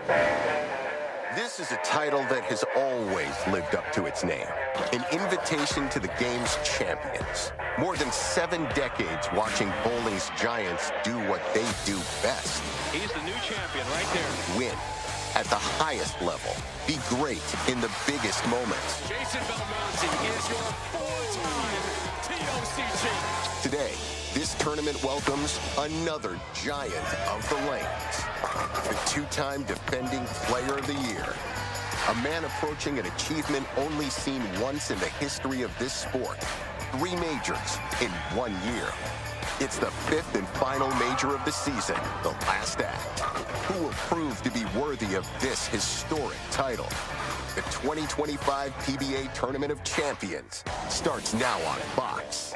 This is a title that has always lived up to its name. An invitation to the game's champions. More than 7 decades watching bowling's giants do what they do best. He's the new champion right there. Win at the highest level. Be great in the biggest moments. Jason Belmonte is your 4-time TOC. Today, this tournament welcomes another giant of the lanes. The 2-time defending Player of the Year. A man approaching an achievement only seen once in the history of this sport. 3 majors in 1 year. It's the 5th and final major of the season, the last act. Who will prove to be worthy of this historic title? The 2025 PBA Tournament of Champions starts now on Fox.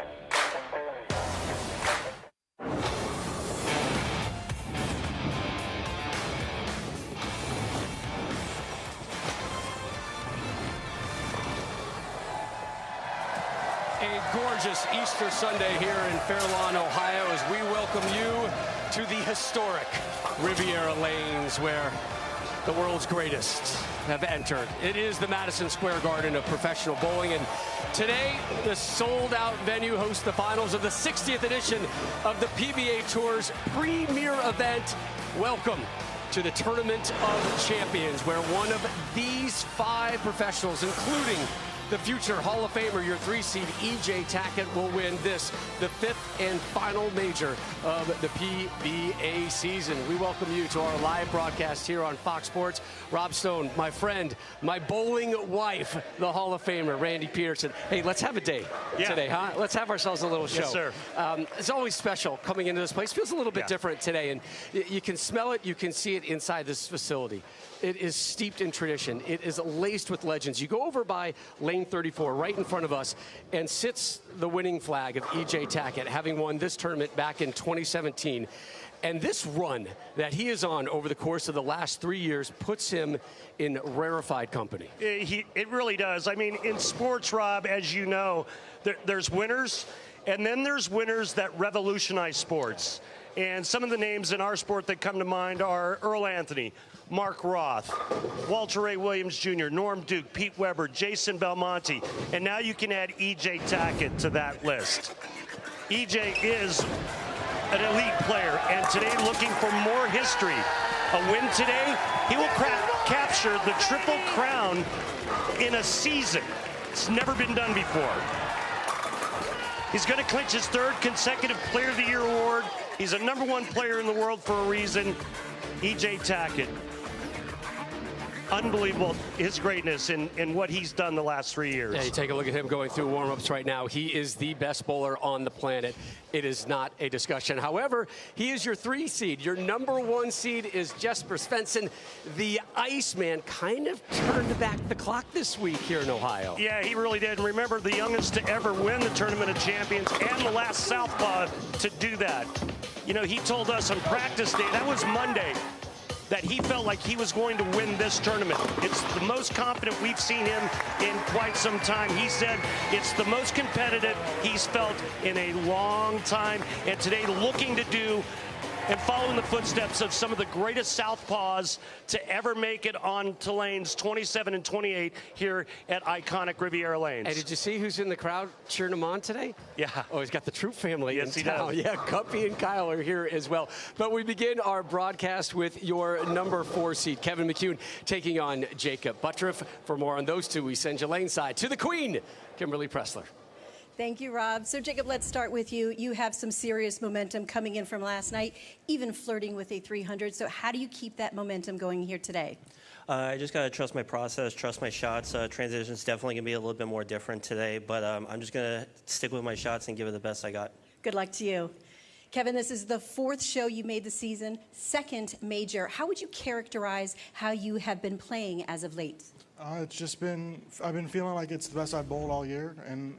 A gorgeous Easter Sunday here in Fairlawn, Ohio, as we welcome you to the historic Riviera Lanes, where the world's greatest have entered. It is the Madison Square Garden of professional bowling, and today the sold-out venue hosts the finals of the 60th edition of the PBA Tour's premier event. Welcome to the Tournament of Champions, where one of these 5 professionals, including the future Hall of Famer, your 3-seed E.J. Tackett, will win this, the 5th and final major of the PBA season. We welcome you to our live broadcast here on Fox Sports. Rob Stone, my friend, my bowling wife, the Hall of Famer, Randy Pedersen. Hey, let's have a day today, huh? Let's have ourselves a little show. Yes, sir. It's always special coming into this place. Feels a little bit different today, and you can smell it, you can see it inside this facility. It is steeped in tradition. It is laced with legends. You go over by lane 34, right in front of us, and sits the winning flag of E.J. Tackett, having won this tournament back in 2017. And this run that he is on over the course of the last 3 years puts him in rarefied company. It really does. I mean, in sports, Rob, as you know, there's winners, and then there's winners that revolutionize sports. And some of the names in our sport that come to mind are Earl Anthony, Mark Roth, Walter Ray Williams Jr., Norm Duke, Pete Weber, Jason Belmonte, and now you can add E.J. Tackett to that list. E.J. is an elite player, and today looking for more history. A win today, he will capture the Triple Crown in a season. It's never been done before. He's going to clinch his 3rd consecutive Player of the Year award. He's a #1 player in the world for a reason. E.J. Tackett. Unbelievable, his greatness in what he's done the last 3 years. Yeah, you take a look at him going through warm-ups right now. He is the best bowler on the planet. It is not a discussion. However, he is your 3 seed. Your #1 seed is Jesper Svensson. The Iceman kind of turned back the clock this week here in Ohio. Yeah, he really did. And remember, the youngest to ever win the Tournament of Champions and the last Southpaw to do that. You know, he told us on practice day, that was Monday, that he felt like he was going to win this tournament. It's the most confident we've seen him in quite some time. He said it's the most competitive he's felt in a long time. And today, looking to do and following the footsteps of some of the greatest Southpaws to ever make it onto lanes 27 and 28 here at iconic Riviera Lanes. Hey, did you see who's in the crowd cheering him on today? Yeah. Oh, he's got the Troop family Yes, in he town. does. Yeah, Guppy and Kyle are here as well. But we begin our broadcast with your #4 seed, Kevin McCune, taking on Jacob Buttriff. For more on those two, we send you laneside to the Queen, Kimberly Pressler. Thank you, Rob. So, Jacob, let's start with you. You have some serious momentum coming in from last night, even flirting with a 300. So how do you keep that momentum going here today? I just got to trust my process, trust my shots. Transition's definitely going to be a little bit more different today, but I'm just going to stick with my shots and give it the best I got. Good luck to you. Kevin, this is the 4th show you made the season, 2nd major. How would you characterize how you have been playing as of late? It's just been, I've been feeling like it's the best I've bowled all year and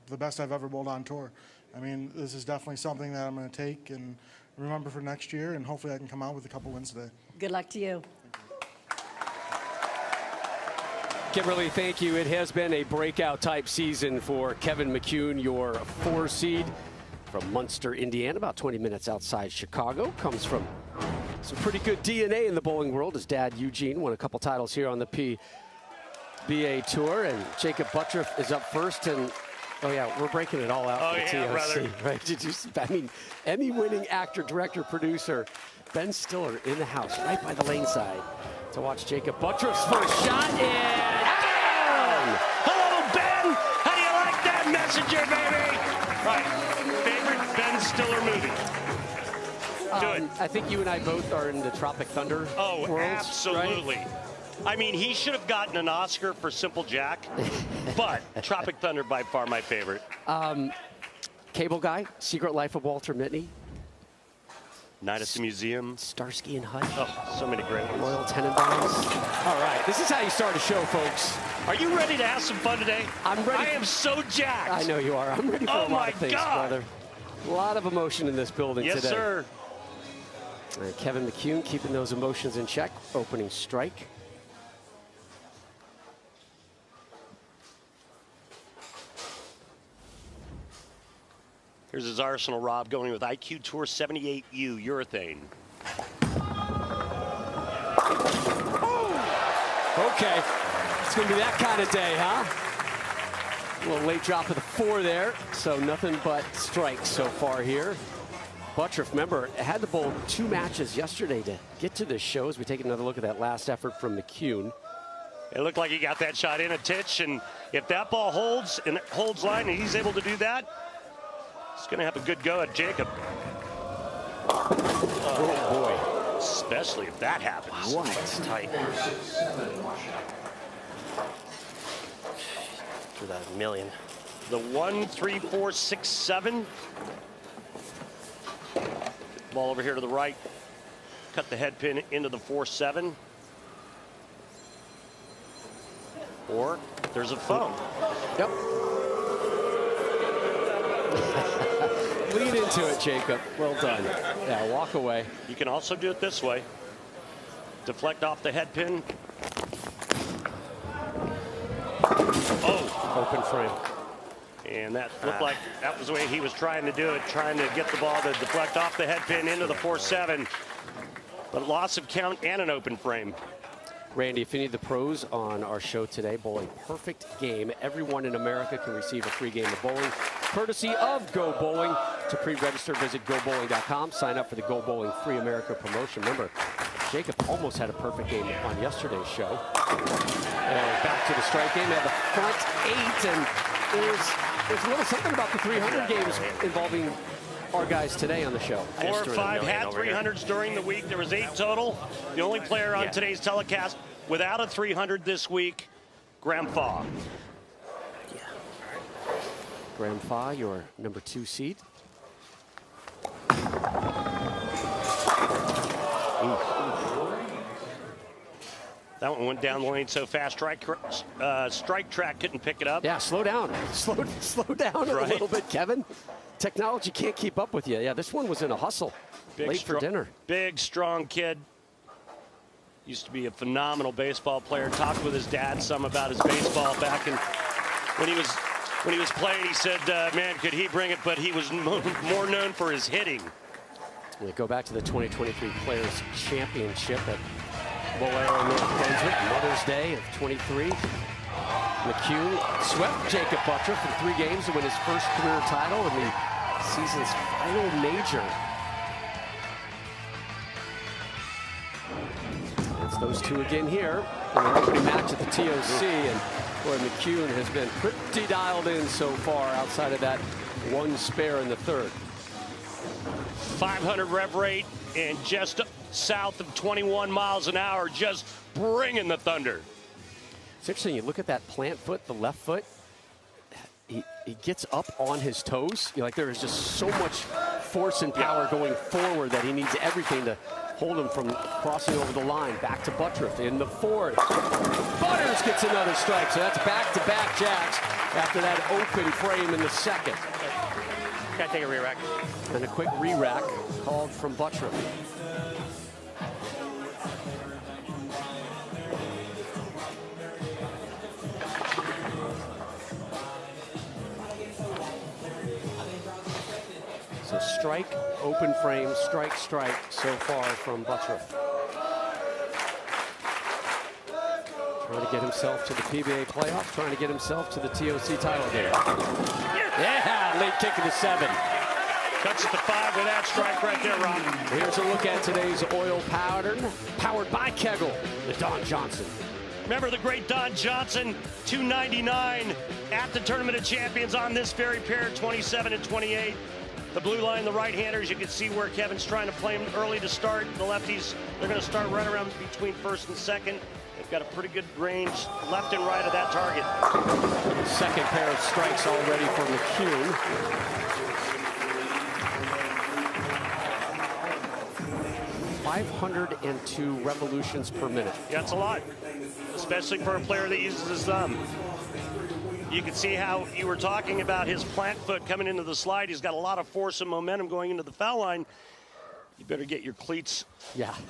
the best I've ever bowled on tour. I mean, this is definitely something that I'm going to take and remember for next year, and hopefully I can come out with a couple wins today. Good luck to you. Kimberly, thank you. It has been a breakout type season for Kevin McCune, your 4 seed from Munster, Indiana, about 20 minutes outside Chicago. Comes from Some pretty good DNA in the bowling world. His dad, Eugene, won a couple titles here on the PBA Tour, and Jacob Buttriff is up first. And oh yeah, we're breaking it all out for the TOC, brother. right? Did you? I mean, Emmy-winning actor, director, producer Ben Stiller in the house, right by the lane side, to watch Jacob Buttriff's first shot. And down! Hello, Ben. How do you like that messenger, baby? Right. Favorite Ben Stiller movie? Do it. I think you and I both are in the Tropic Thunder Oh, worlds, absolutely. right? I mean, he should have gotten an Oscar for Simple Jack, but Tropic Thunder by far my favorite. Cable Guy, Secret Life of Walter Mitty, Night at the Museum. Starsky and Hutch, Oh, so many great ones. Royal Tenenbaums. All right, this is how you start a show, folks. Are you ready to have some fun today? I'm ready. I am so jacked. I know you are. I'm ready for Oh a lot my of things, God. brother. A lot of emotion in this building Yes, today. sir. All right, Kevin McCune keeping those emotions in check. Opening strike. Here's his arsenal, Rob, going with IQ Tour 78U urethane. Okay, it's going to be that kind of day, huh? A little late drop of the 4 there, so nothing but strikes so far here. Buttriff, remember, had to bowl 2 matches yesterday to get to this show as we take another look at that last effort from McCune. It looked like he got that shot in a titch, and if that ball holds and holds line and he's able to do that, he's going to have a good go at Jacob. Oh, boy. Especially if that happens. Wow, that's tight. For that million. The 1, 3, 4, 6, 7. Ball over here to the right. Cut the head pin into the 4-7. Or there's a phone. Yep. Lean into it, Jacob. Well done. Yeah, walk away. You can also do it this way. Deflect off the head pin. Oh, Open frame. and that looked like that was the way he was trying to do it, trying to get the ball to deflect off the head pin into the 4-7. But loss of count and an open frame. Randy, if you need the pros on our show today, bowling perfect game. Everyone in America can receive a free game of bowling, courtesy of Go Bowling. To pre-register, visit GoBowling.com. Sign up for the Go Bowling Free America promotion. Remember, Jacob almost had a perfect game on yesterday's show. And back to the strike game at the front 8, and there's a little something about the 300 games involving our guys today on the show. 4 or 5 had 300s during the week. There was 8 total. The only player on today's telecast without a 300 this week, Graham Faw. Graham Faw, your number 2 seed. That one went down the lane so fast. Strike track couldn't pick it up. Yeah, slow down. Slow down a little bit, Kevin. Technology can't keep up with you. Yeah, this one was in a hustle. Late for dinner. Big, strong kid. Used to be a phenomenal baseball player. Talked with his dad some about his baseball back in when he was playing. He said, man, could he bring it, but he was more known for his hitting. We go back to the 2023 Players Championship at Bolero, North Brunswick, Mother's Day of 23. McCune swept Jacob Buttriff in 3 games to win his first career title in the season's final major. It's those 2 again here in the opening match at the TOC, and boy, McCune has been pretty dialed in so far outside of that 1 spare in the 3rd. 500 rev rate and just south of 21 miles an hour, just bringing the thunder. It's interesting, you look at that plant foot, the left foot, he gets up on his toes. Like there is just so much force and power going forward that he needs everything to hold him from crossing over the line. Back to Buttriff in the 4th. Butters gets another strike, so that's back-to-back jacks after that open frame in the 2nd. Gotta take a re-rack. And a quick re-rack called from Buttriff. So strike, open frame, strike, strike so far from Buttroff. Trying to get himself to the PBA playoff, trying to get himself to the TOC title game. Yeah, late kick of the 7. Cuts it to 5 with that strike right there, Rob. Here's a look at today's oil pattern, powered by Kegel, the Don Johnson. Remember the great Don Johnson, $2.99 at the Tournament of Champions on this very pair, 27 and 28. The blue line, the right-handers, you can see where Kevin's trying to play them early to start. The lefties, they're going to start right around between first and second. They've got a pretty good range left and right of that target. Second pair of strikes already for McCune. 502 revolutions per minute. Yeah, that's a lot, especially for a player that uses his thumb. You can see how you were talking about his plant foot coming into the slide. He's got a lot of force and momentum going into the foul line. You better get your cleats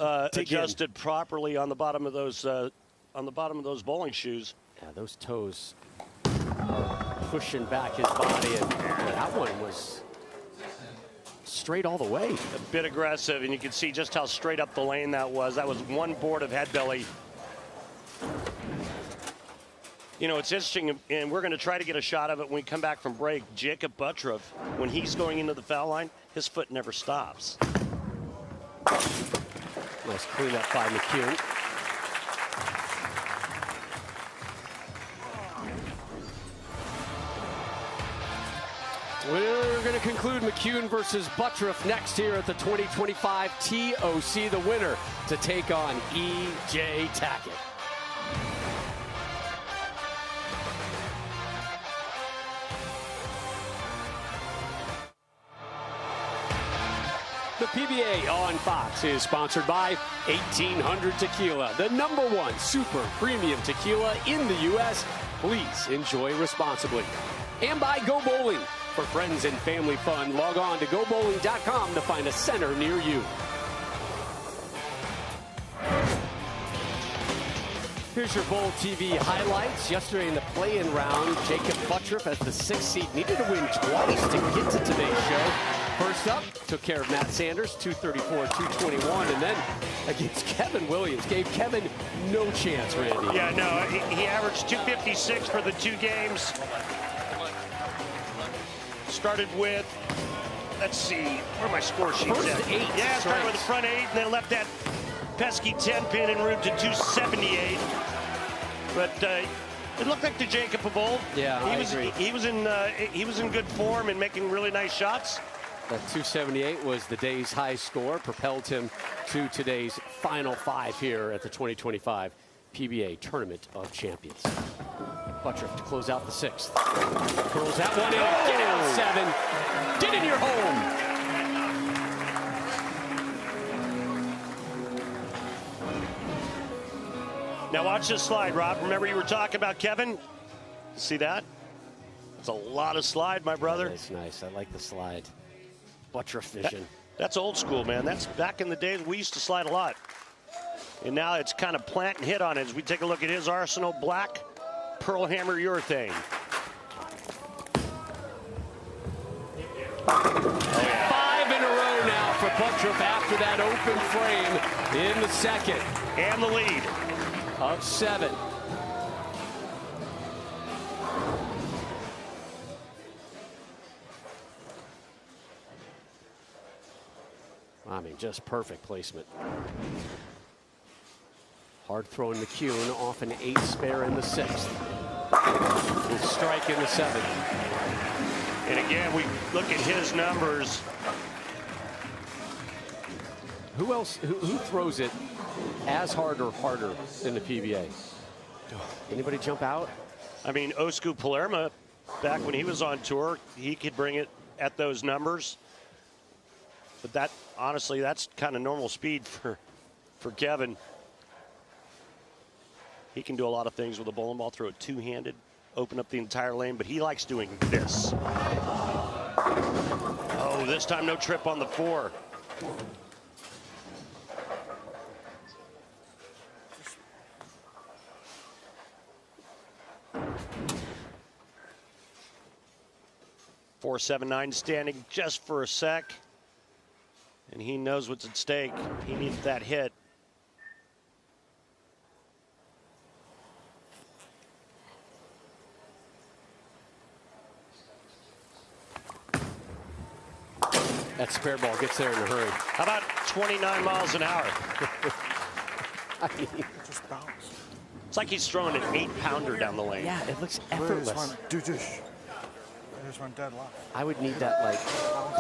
adjusted properly on the bottom of those bowling shoes. Yeah, those toes are pushing back his body, and that one was straight all the way. A bit aggressive, and you can see just how straight up the lane that was. That was one board of head belly. You know, it's interesting, and we're going to try to get a shot of it when we come back from break. Jacob Buttroff, when he's going into the foul line, his foot never stops. Nice cleanup by McCune. We're going to conclude McCune versus Buttroff next here at the 2025 TOC. The winner to take on E.J. Tackett. The PBA on Fox is sponsored by 1800 Tequila, the #1 super premium tequila in the U.S. Please enjoy responsibly. And by Go Bowling. For friends and family fun, log on to gobowling.com to find a center near you. Here's your Bowl TV highlights. Yesterday in the play-in round, Jacob Buttroff as the 6th seed needed to win twice to get to today's show. First up, took care of Matt Sanders, 234-221, and then against Kevin Williams, gave Kevin no chance, Randy. Yeah, no, he averaged 256 for the 2 games. Started with, let's see, where are my score sheets First at? 8 Yeah, started strikes. with the front 8, and then left that pesky 10 pin en route to 278. But it looked like the Jacob of old. Yeah, I agree. He was in good form and making really nice shots. That 278 was the day's high score, propelled him to today's final 5 here at the 2025 PBA Tournament of Champions. Buttroff to close out the 6th. Curls that one in. Get out 7. Get in your home. Now watch this slide, Rob. Remember you were talking about Kevin? See that? It's a lot of slide, my brother. That's nice. I like the slide. Buttroff vision. That's old school, man. That's back in the days we used to slide a lot. And now it's kind of plant and hit on it as we take a look at his arsenal. Black, Pearl Hammer urethane. Oh, yeah. 5 in a row now for Buttroff after that open frame in the 2nd. And the lead. Of 7. I mean, just perfect placement. Hard throwing McCune off an 8 spare in the 6th. With strike in the 7th. And again, we look at his numbers. Who else? Who throws it as hard or harder in the PBA? Anybody jump out? I mean, Osku Palermo, back when he was on tour, he could bring it at those numbers. But that, honestly, that's kind of normal speed for Kevin. He can do a lot of things with a bowling ball, throw it two-handed, open up the entire lane, but he likes doing this. Oh, this time no trip on the 4. .479 standing just for a sec. and he knows what's at stake. He needs that hit. That spare ball gets there in a hurry. How about 29 miles an hour? I mean, Just bounce. It's like he's throwing an 8-pounder down the lane. yeah, it looks They effortless. just went dead left. I would need that like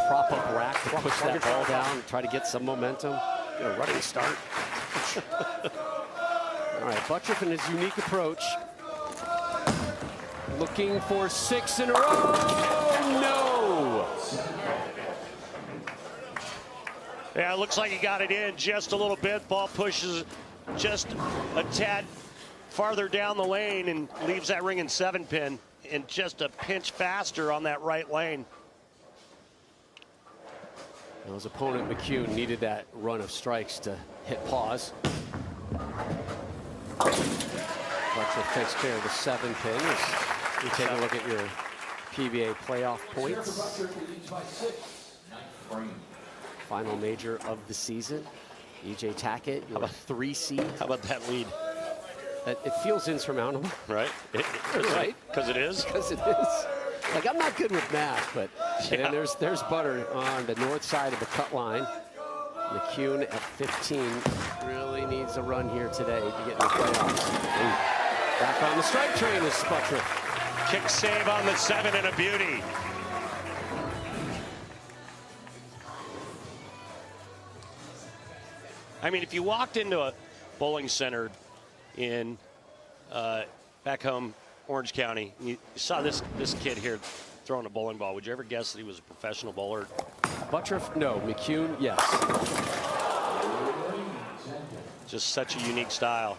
prop up rack to push that ball down and try to get some momentum. Get a running start. All right, Buttriff in his unique approach. Looking for 6 in a row. No. Yeah, it looks like he got it in just a little bit. Ball pushes just a tad farther down the lane and leaves that ring in 7-pin, and just a pinch faster on that right lane. Well, his opponent, McCune, needed that run of strikes to hit pause. Buttriff takes care of the 7-pin. You take a look at your PBA playoff points. Final major of the season. EJ Tackett, your 3 seed. How about that lead? It feels insurmountable. Right? Right? Because it is? Because it is. Like, I'm not good with math, but and then there's Butter on the north side of the cut line. McCune at 15 really needs a run here today to get in the playoffs. Ooh. Back on the strike train is Buttriff. Kick save on the 7 and a beauty. I mean, if you walked into a bowling center in back home, Orange County, and you saw this kid here throwing a bowling ball, would you ever guess that he was a professional bowler? Buttriff, no. McCune, yes. Just such a unique style.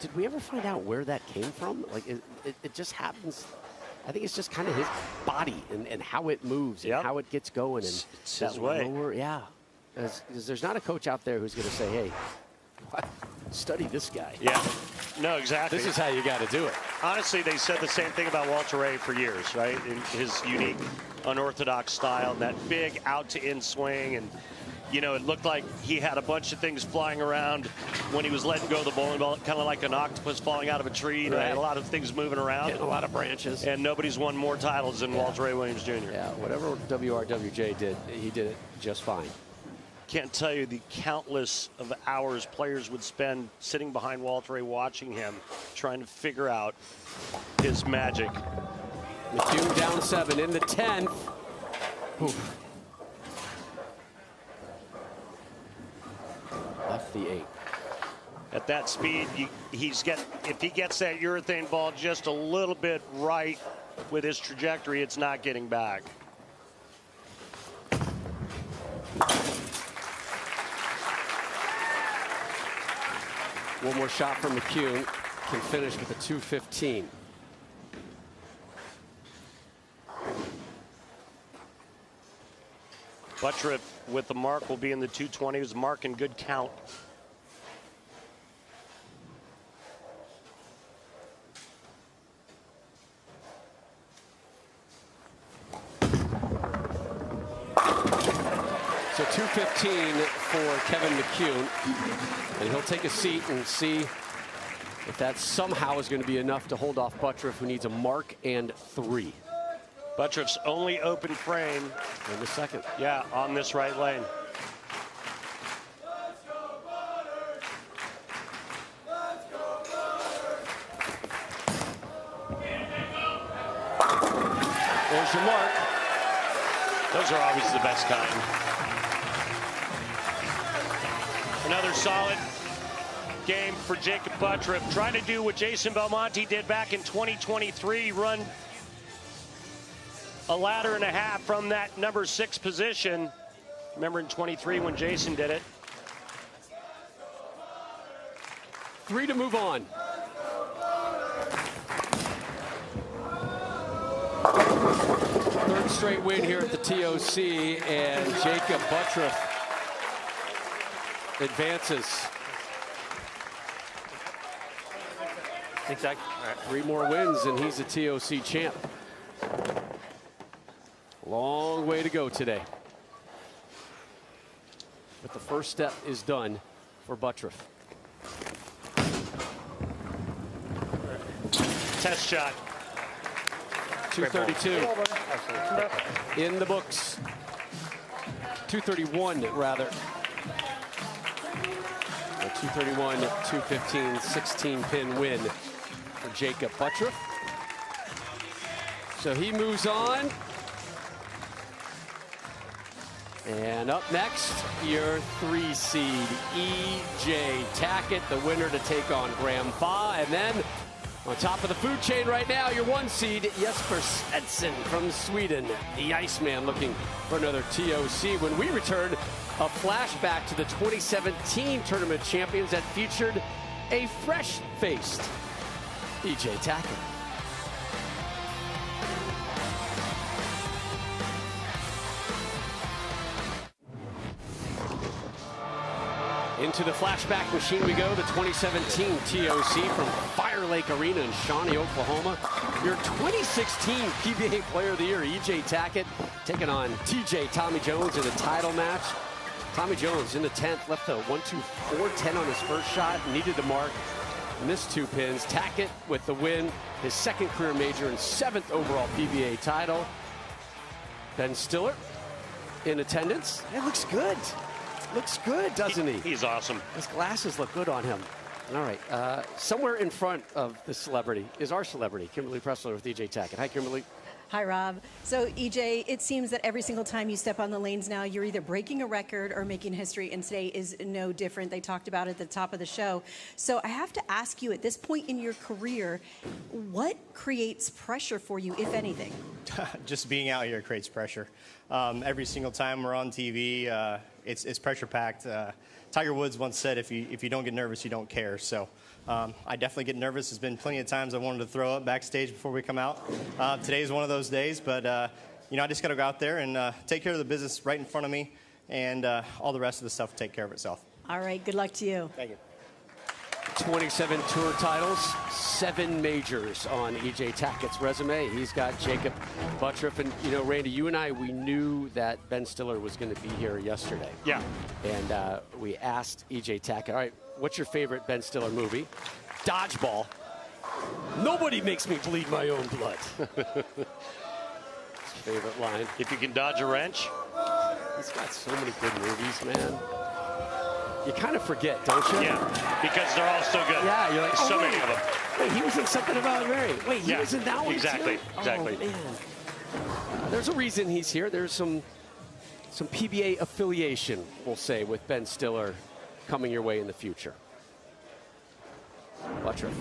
Did we ever find out where that came from? Like, it just happens. I think it's just kind of his body and how it moves and how it gets going. And it's his way. Lower, yeah. Because there's not a coach out there who's going to say, hey, study this guy. Yeah. No, exactly. This is how you got to do it. Honestly, they said the same thing about Walter Ray for years, right? In his unique, unorthodox style, that big out-to-in swing. And, you know, it looked like he had a bunch of things flying around when he was letting go of the bowling ball, kind of like an octopus falling out of a tree. You know, had a lot of things moving around. Getting a lot of branches. And nobody's won more titles than Walter Ray Williams Jr. Yeah, whatever WRWJ did, he did it just fine. Can't tell you the countless of hours players would spend sitting behind Walter Ray watching him, trying to figure out his magic. McCune down 7 in the 10th. Oof. Left the 8. At that speed, if he gets that urethane ball just a little bit right with his trajectory, it's not getting back. One more shot from McCune. Can finish with a 2:15. Buttriff with the mark will be in the 220s. Mark in good count. So 2:15 for Kevin McCune. And he'll take a seat and see if that somehow is going to be enough to hold off Buttriff, who needs a mark and 3. Buttriff's only open frame in the second. Yeah, on this right lane. There's your mark. Those are always the best kind. Another solid game for Jacob Buttriff, trying to do what Jason Belmonte did back in 2023, run a ladder and a half from that number 6 position. Remember in 23 when Jason did it. 3 to move on. Third straight win here at the TOC, and Jacob Buttriff advances. Exactly. All right. 3 more wins, and he's a TOC champ. Long way to go today. But the first step is done for Buttriff. Test shot. 232 in the books. 231 rather. 231, 215, 16 pin win for Jacob Buttriff. So he moves on. And up next, your 3 seed, E.J. Tackett, the winner to take on Graham Fa. And then on top of the food chain right now, your 1 seed, Jesper Svensson from Sweden. The Iceman looking for another TOC. When we return, a flashback to the 2017 tournament champions that featured a fresh-faced E.J. Tackett. Into the flashback machine we go, the 2017 TOC from Fire Lake Arena in Shawnee, Oklahoma. Your 2016 PBA Player of the Year, E.J. Tackett, taking on TJ Tommy Jones in a title match. Tommy Jones in the 10th, left a 1-2-4-10 on his first shot, needed to mark, missed 2 pins. Tackett with the win, his 2nd career major and 7th overall PBA title. Ben Stiller in attendance. It looks good. Looks good, doesn't he? He's awesome. His glasses look good on him. All right, somewhere in front of the celebrity is our celebrity, Kimberly Pressler with E.J. Tackett. Hi, Kimberly. Hi, Rob. So, EJ, it seems that every single time you step on the lanes now, you're either breaking a record or making history, and today is no different. They talked about it at the top of the show. So I have to ask you, at this point in your career, what creates pressure for you, if anything? Just being out here creates pressure. Every single time we're on TV, it's pressure-packed. Tiger Woods once said, if you don't get nervous, you don't care. So I definitely get nervous. There's been plenty of times I wanted to throw up backstage before we come out. Today is one of those days, but I just got to go out there and take care of the business right in front of me, and all the rest of the stuff will take care of itself. All right, good luck to you. Thank you. 27 tour titles, 7 majors on E.J. Tackett's resume. He's got Jacob Buttriff. And, Randy, you and I, we knew that Ben Stiller was going to be here yesterday. Yeah. And we asked E.J. Tackett, all right, what's your favorite Ben Stiller movie? Dodgeball. Nobody makes me bleed my own blood. His favorite line. If you can dodge a wrench. He's got so many good movies, man. You kind of forget, don't you? Yeah, because they're all so good. Yeah, you're like, so many of them. Wait, he was in Something About Mary. Wait, he was in that one exactly, too? Exactly. Oh, man. There's a reason he's here. There's some PBA affiliation, we'll say, with Ben Stiller coming your way in the future. Buttriff.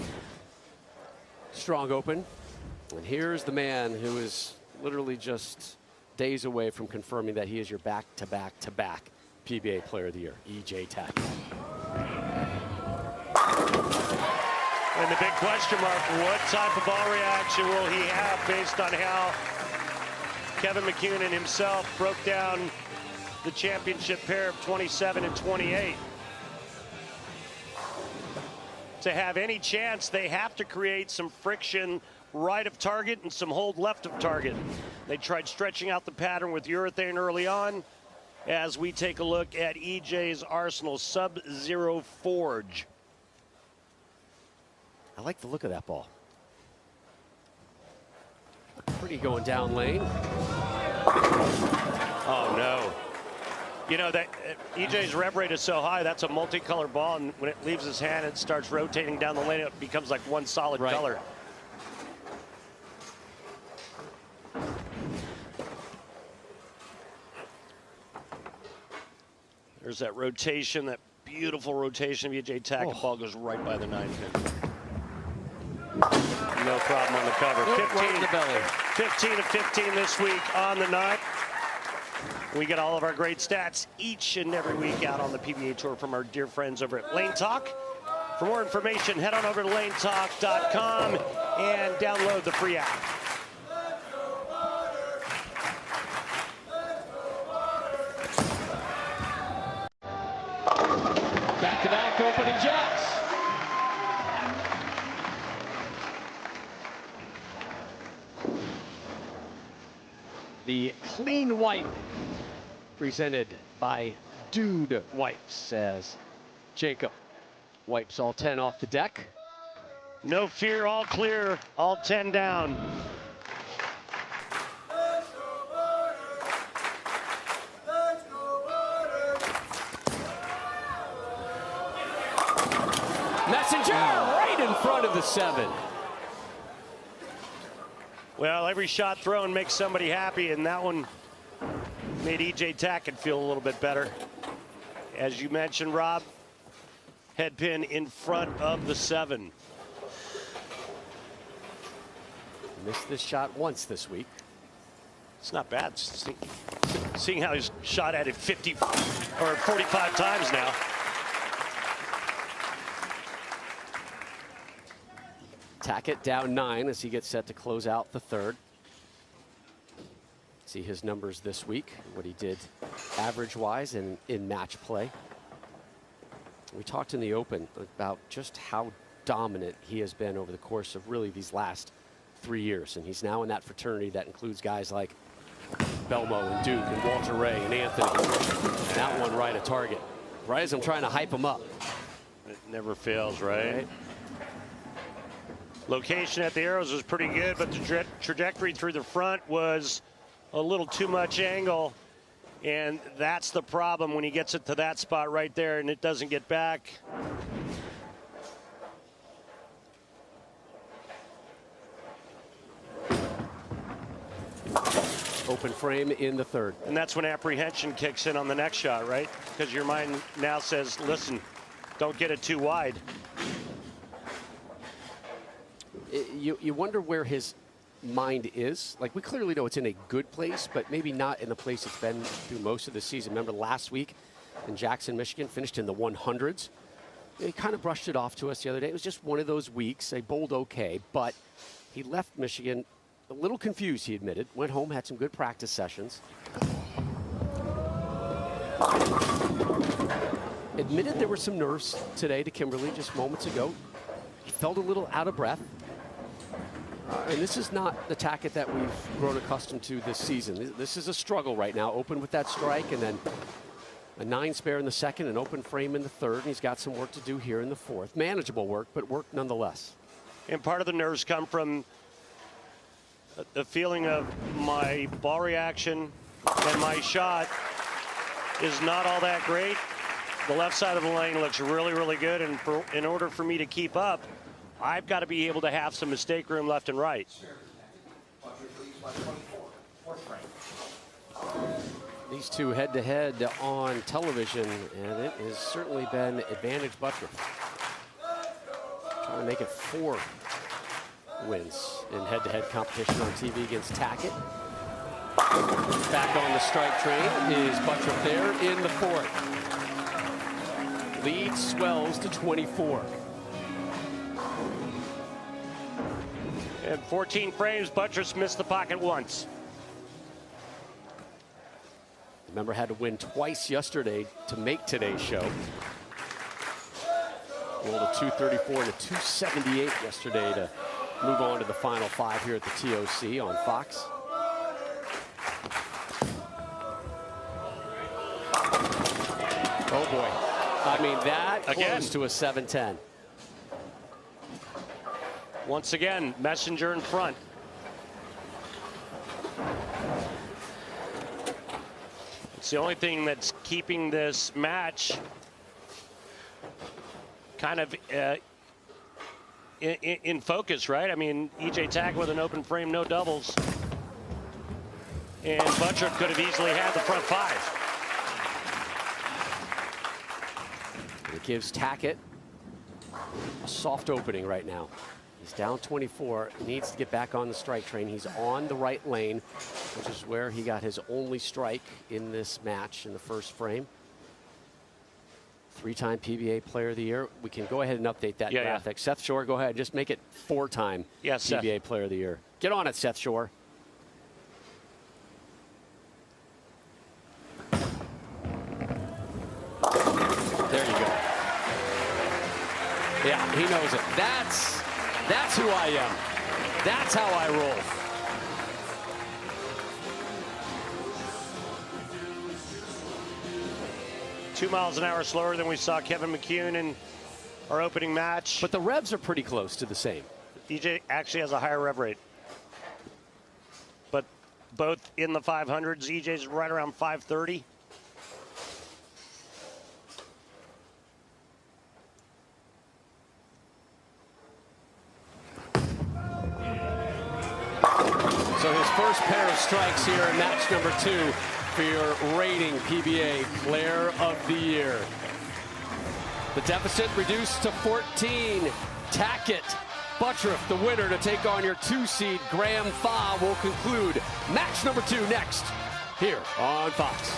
Strong open. And here's the man who is literally just days away from confirming that he is your back-to-back-to-back PBA Player of the Year, E.J. Tackett. And the big question mark, what type of ball reaction will he have based on how Kevin McCunin himself broke down the championship pair of 27 and 28. To have any chance, they have to create some friction right of target and some hold left of target. They tried stretching out the pattern with urethane early on. As we take a look at EJ's Arsenal Sub-Zero Forge. I like the look of that ball. Pretty going down lane. Oh, no. That EJ's rev rate is so high, that's a multicolor ball, and when it leaves his hand, it starts rotating down the lane. It becomes like one solid color. There's that rotation, that beautiful rotation of E.J. Tackett. Ball goes right by the 9 pin. No problem on the cover. 15 of 15 this week on the 9. We get all of our great stats each and every week out on the PBA Tour from our dear friends over at Lane Talk. For more information, head on over to lanetalk.com and download the free app. Back-to-back opening jacks. The clean wipe presented by Dude Wipes as Jacob wipes all 10 off the deck. No fear, all clear, all 10 down. Messenger right in front of the 7. Well, every shot thrown makes somebody happy, and that one made E.J. Tackett feel a little bit better. As you mentioned, Rob, head pin in front of the 7. Missed this shot once this week. It's not bad. Seeing how he's shot at it 50 or 45 times now. Tackett down 9 as he gets set to close out the 3rd. See his numbers this week, what he did average-wise and in match play. We talked in the Open about just how dominant he has been over the course of really these last 3 years, and he's now in that fraternity that includes guys like Belmo and Duke and Walter Ray and Anthony. And that one right at target. Right as I'm trying to hype him up. It never fails, right? Location at the arrows was pretty good, but the trajectory through the front was a little too much angle, and that's the problem when he gets it to that spot right there and it doesn't get back. Open frame in the 3rd. And that's when apprehension kicks in on the next shot, right? Because your mind now says, listen, don't get it too wide. You wonder where his mind is. Like, we clearly know it's in a good place, but maybe not in the place it's been through most of the season. Remember last week in Jackson, Michigan, finished in the 100s. He kind of brushed it off to us the other day. It was just one of those weeks. They bowled okay, but he left Michigan a little confused, he admitted. Went home, had some good practice sessions. Admitted there were some nerves today to Kimberly just moments ago. He felt a little out of breath. And this is not the Tackett that we've grown accustomed to this season. This is a struggle right now. Open with that strike, and then a 9 spare in the 2nd, an open frame in the 3rd, and he's got some work to do here in the 4th. Manageable work, but work nonetheless. And part of the nerves come from the feeling of my ball reaction and my shot is not all that great. The left side of the lane looks really, really good, and in order for me to keep up, I've got to be able to have some mistake room left and right. These two head-to-head on television, and it has certainly been advantage Buttrick. Trying to make it 4 wins in head-to-head competition on TV against Tackett. Back on the strike train is Buttrick there in the 4th. Lead swells to 24. And 14 frames, Buttrick missed the pocket once. Remember, had to win twice yesterday to make today's show. Rolled a 234 and a 278 yesterday to move on to the final 5 here at the TOC on Fox. Oh boy. I mean, that close to a 7-10. Once again, Messenger in front. It's the only thing that's keeping this match kind of in focus, right? I mean, E.J. Tackett with an open frame, no doubles. And Buttrick could have easily had the front 5. It gives Tackett a soft opening right now. He's down 24, needs to get back on the strike train. He's on the right lane, which is where he got his only strike in this match in the first frame. 3-time PBA Player of the Year. We can go ahead and update that graphic. Seth Shore, go ahead. Just make it 4-time PBA Player of the Year. Get on it, Seth Shore. There you go. Yeah, he knows it. That's who I am. That's how I roll. 2 miles an hour slower than we saw Kevin McCune in our opening match. But the revs are pretty close to the same. EJ actually has a higher rev rate. But both in the 500s. EJ's right around 530. So his first pair of strikes here in match number 2 for your rating PBA Player of the Year. The deficit reduced to 14. Tackett, Buttriff, the winner to take on your 2 seed Graham Fa, will conclude match number 2 next here on Fox.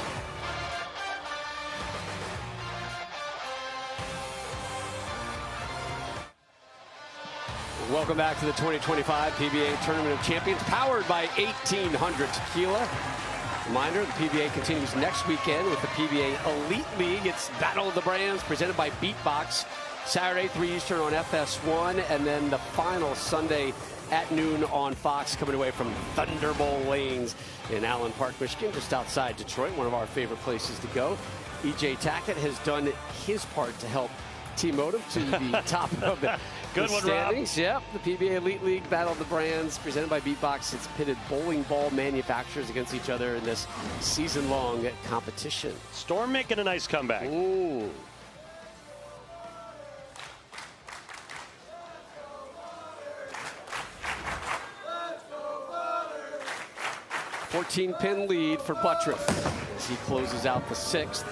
Welcome back to the 2025 PBA Tournament of Champions, powered by 1800 Tequila. Reminder, the PBA continues next weekend with the PBA Elite League. It's Battle of the Brands presented by Beatbox. Saturday, 3 Eastern on FS1, and then the final Sunday at noon on Fox, coming away from Thunderbolt Lanes in Allen Park, Michigan, just outside Detroit, one of our favorite places to go. EJ Tackett has done his part to help Team Motive to the top of the Good one, standings. Yep, the PBA Elite League Battle of the Brands presented by Beatbox. It's pitted bowling ball manufacturers against each other in this season-long competition. Storm making a nice comeback. Ooh. Pin lead for Buttriff as he closes out the 6th.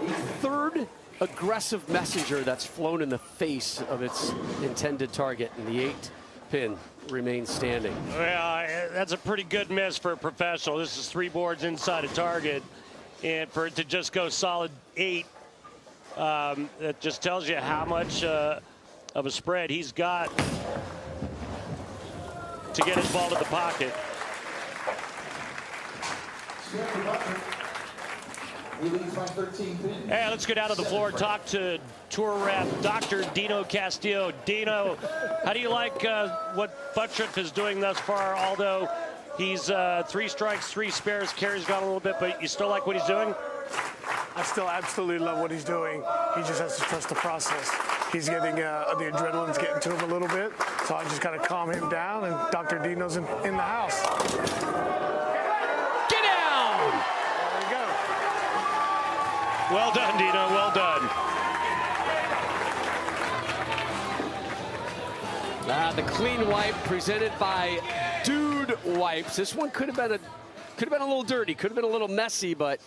A third aggressive messenger that's flown in the face of its intended target, and the 8th pin remains standing. Yeah, that's a pretty good miss for a professional. This is 3 boards inside a target, and for it to just go solid 8, that just tells you how much of a spread he's got to get his ball to the pocket. Hey, let's go down to the floor and talk to tour rep Dr. Dino Castillo. Dino, how do you like what Buttriff is doing thus far? Although he's 3 strikes, 3 spares, carries gone a little bit, but you still like what he's doing? I still absolutely love what he's doing. He just has to trust the process. He's getting, the adrenaline's getting to him a little bit, so I just got to calm him down, and Dr. Dino's in the house. Get down! There we go. Well done, Dino, well done. The clean wipe presented by Dude Wipes. This one could have been a little dirty, could have been a little messy, but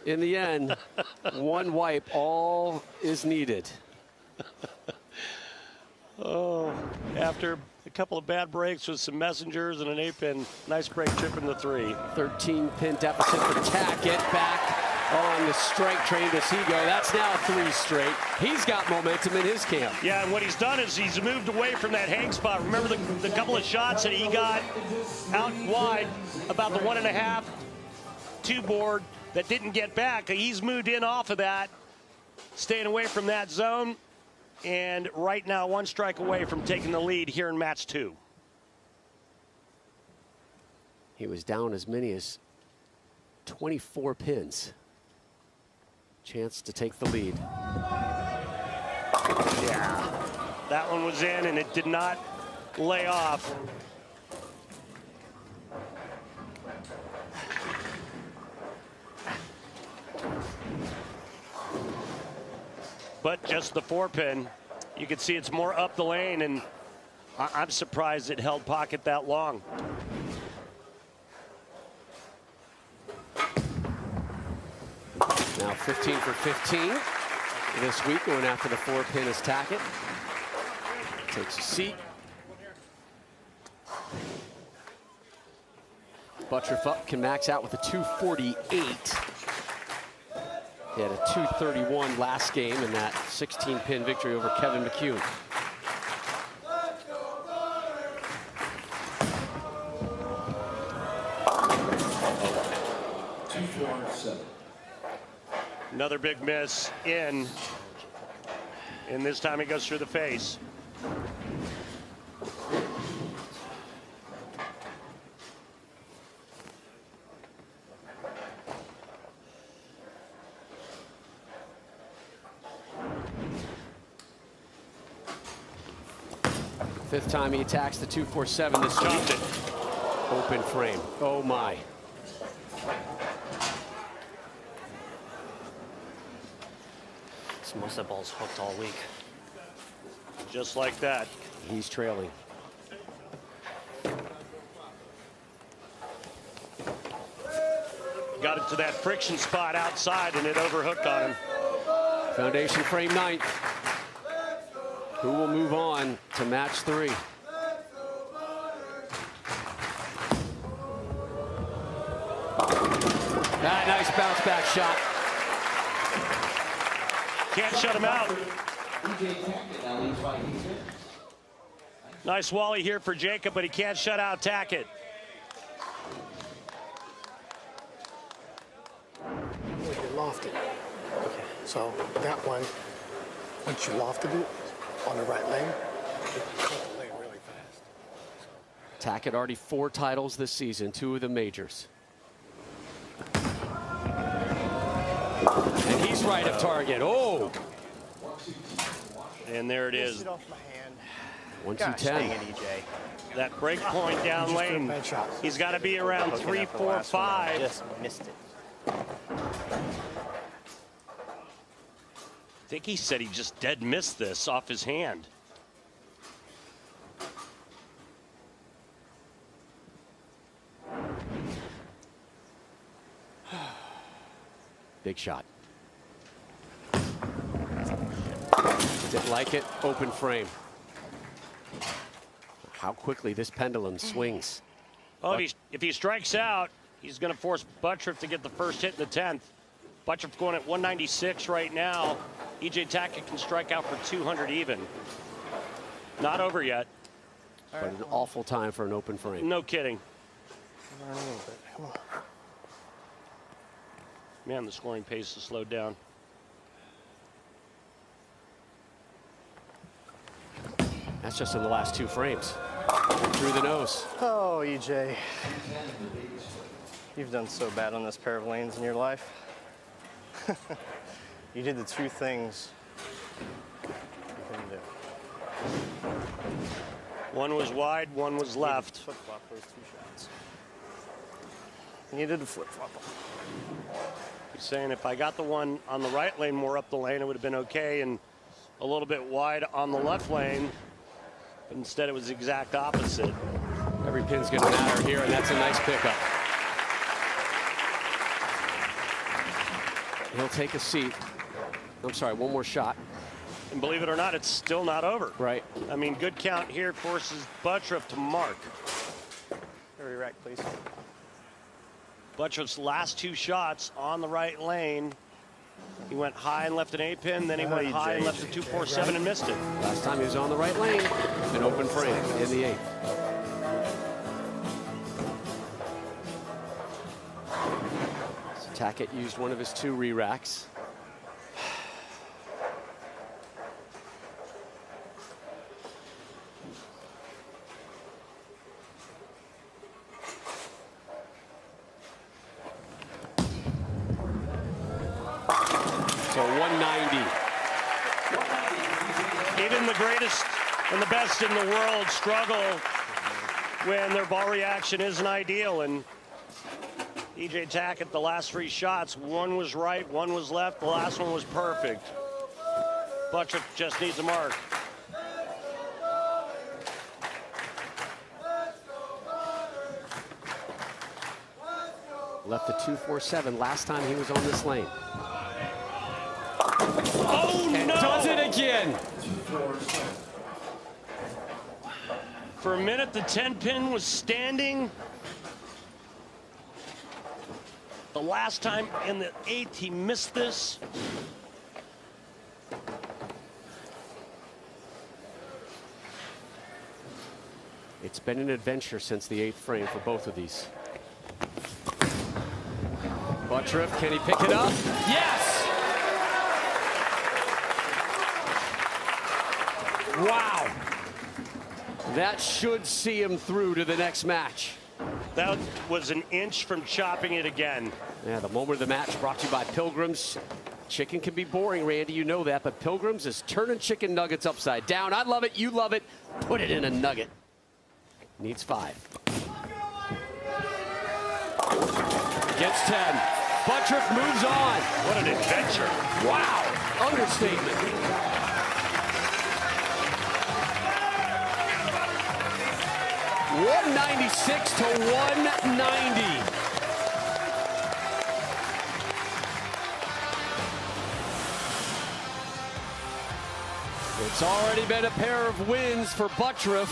in the end, 1 wipe, all is needed. Oh, after a couple of bad breaks with some messengers and an 8-pin, nice break trip in the 3. 13-pin deficit for Tackett, back on the strike train. Does he go? That's now 3 straight. He's got momentum in his camp. Yeah, and what he's done is he's moved away from that hang spot. Remember the couple of shots that he got out wide about the 1.5, 2 board that didn't get back. He's moved in off of that, staying away from that zone, and right now 1 strike away from taking the lead here in match 2. He was down as many as 24 pins. Chance to take the lead. Yeah, that one was in, and it did not lay off. But just the 4-pin, you can see it's more up the lane, and I'm surprised it held pocket that long. Now 15 for 15 this week, going after the 4-pin is Tackett. Takes a seat. Buttriff up, can max out with a 248. He had a 231 last game in that 16-pin victory over Kevin McCune. Another big miss in, and this time he goes through the face. 5th time he attacks the 247 this week. Open frame. Oh my. Most of that ball's hooked all week. Just like that. He's trailing. Got it to that friction spot outside, and it overhooked on him. Foundation frame 9th. Who will move on to match 3? That nice bounce back shot. Can't shut him out. Nice wally here for Jacob, but he can't shut out Tackett. You lofted. Okay. So that one, once you lofted it on the right lane, it cut the lane really fast. Tackett already 4 titles this season, 2 of the majors. And he's right of target. Oh! And there it is. 1-2-10. That break point down lane. He's got to be around 3, 4, 5. Just missed it. I think he said he just dead missed this off his hand. Big shot. Didn't like it. Open frame. How quickly this pendulum swings. Oh, if he strikes out, he's going to force Buttriff to get the first hit in the 10th. Buttriff going at 196 right now. E.J. Tackett can strike out for 200 even. Not over yet. But an awful time for an open frame. No kidding. A little bit. Come on. Man, the scoring pace has slowed down. That's just in the last 2 frames. Through the nose. Oh, EJ. You've done so bad on this pair of lanes in your life. You did the 2 things you couldn't do. One was wide, one was left. Flip-flop those 2 shots. And you did a flip-flop. He's saying if I got the one on the right lane more up the lane, it would have been okay, and a little bit wide on the left lane. But instead, it was the exact opposite. Every pin's going to matter here, and that's a nice pickup. He'll take a seat. I'm sorry, one more shot. And believe it or not, it's still not over. Right. I mean, good count here forces Buttriff to mark. Every rack, please. Buttriff's last 2 shots on the right lane. He went high and left an 8-pin, then he went high and left a 247 and missed it. Last time he was on the right lane, an open frame in the 8th. So Tackett used one of his 2 re-racks. So 190. Even the greatest and the best in the world struggle when their ball reaction isn't ideal. And E.J. Tackett, the last 3 shots, one was right, one was left, the last one was perfect. Buttriff just needs a mark. Left the 247 last time he was on this lane. Oh, and no! Does it again. For a minute, the 10-pin was standing. The last time in the 8th, he missed this. It's been an adventure since the 8th frame for both of these. Buttriff, can he pick it up? Yes! Wow. That should see him through to the next match. That was an inch from chopping it again. Yeah, the moment of the match brought to you by Pilgrims. Chicken can be boring, Randy, you know that, but Pilgrims is turning chicken nuggets upside down. I love it, you love it. Put it in a nugget. Needs 5. Gets 10. Buttrick moves on. What an adventure. Wow, understatement. $196 to $190. It's already been a pair of wins for Buttrick.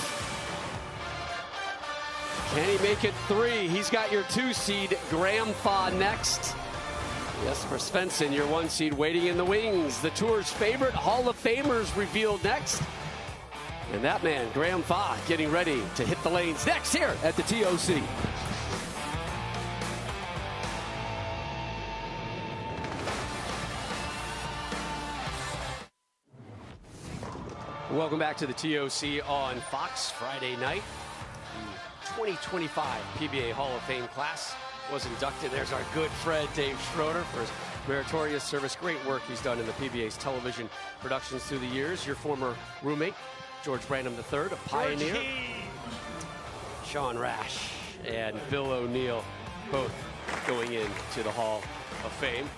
Can he make it 3? He's got your 2 seed, Graham Thaw next. Yes, for Svensson, your 1 seed waiting in the wings. The tour's favorite Hall of Famers revealed next. And that man, Graham Thaw, getting ready to hit the lanes next here at the TOC. Welcome back to the TOC on Fox Friday night. The 2025 PBA Hall of Fame class was inducted. There's our good friend Dave Schroeder for his meritorious service. Great work he's done in the PBA's television productions through the years. Your former roommate, George Branham III, a pioneer. Sean Rash and Bill O'Neill, both going into the Hall of Fame.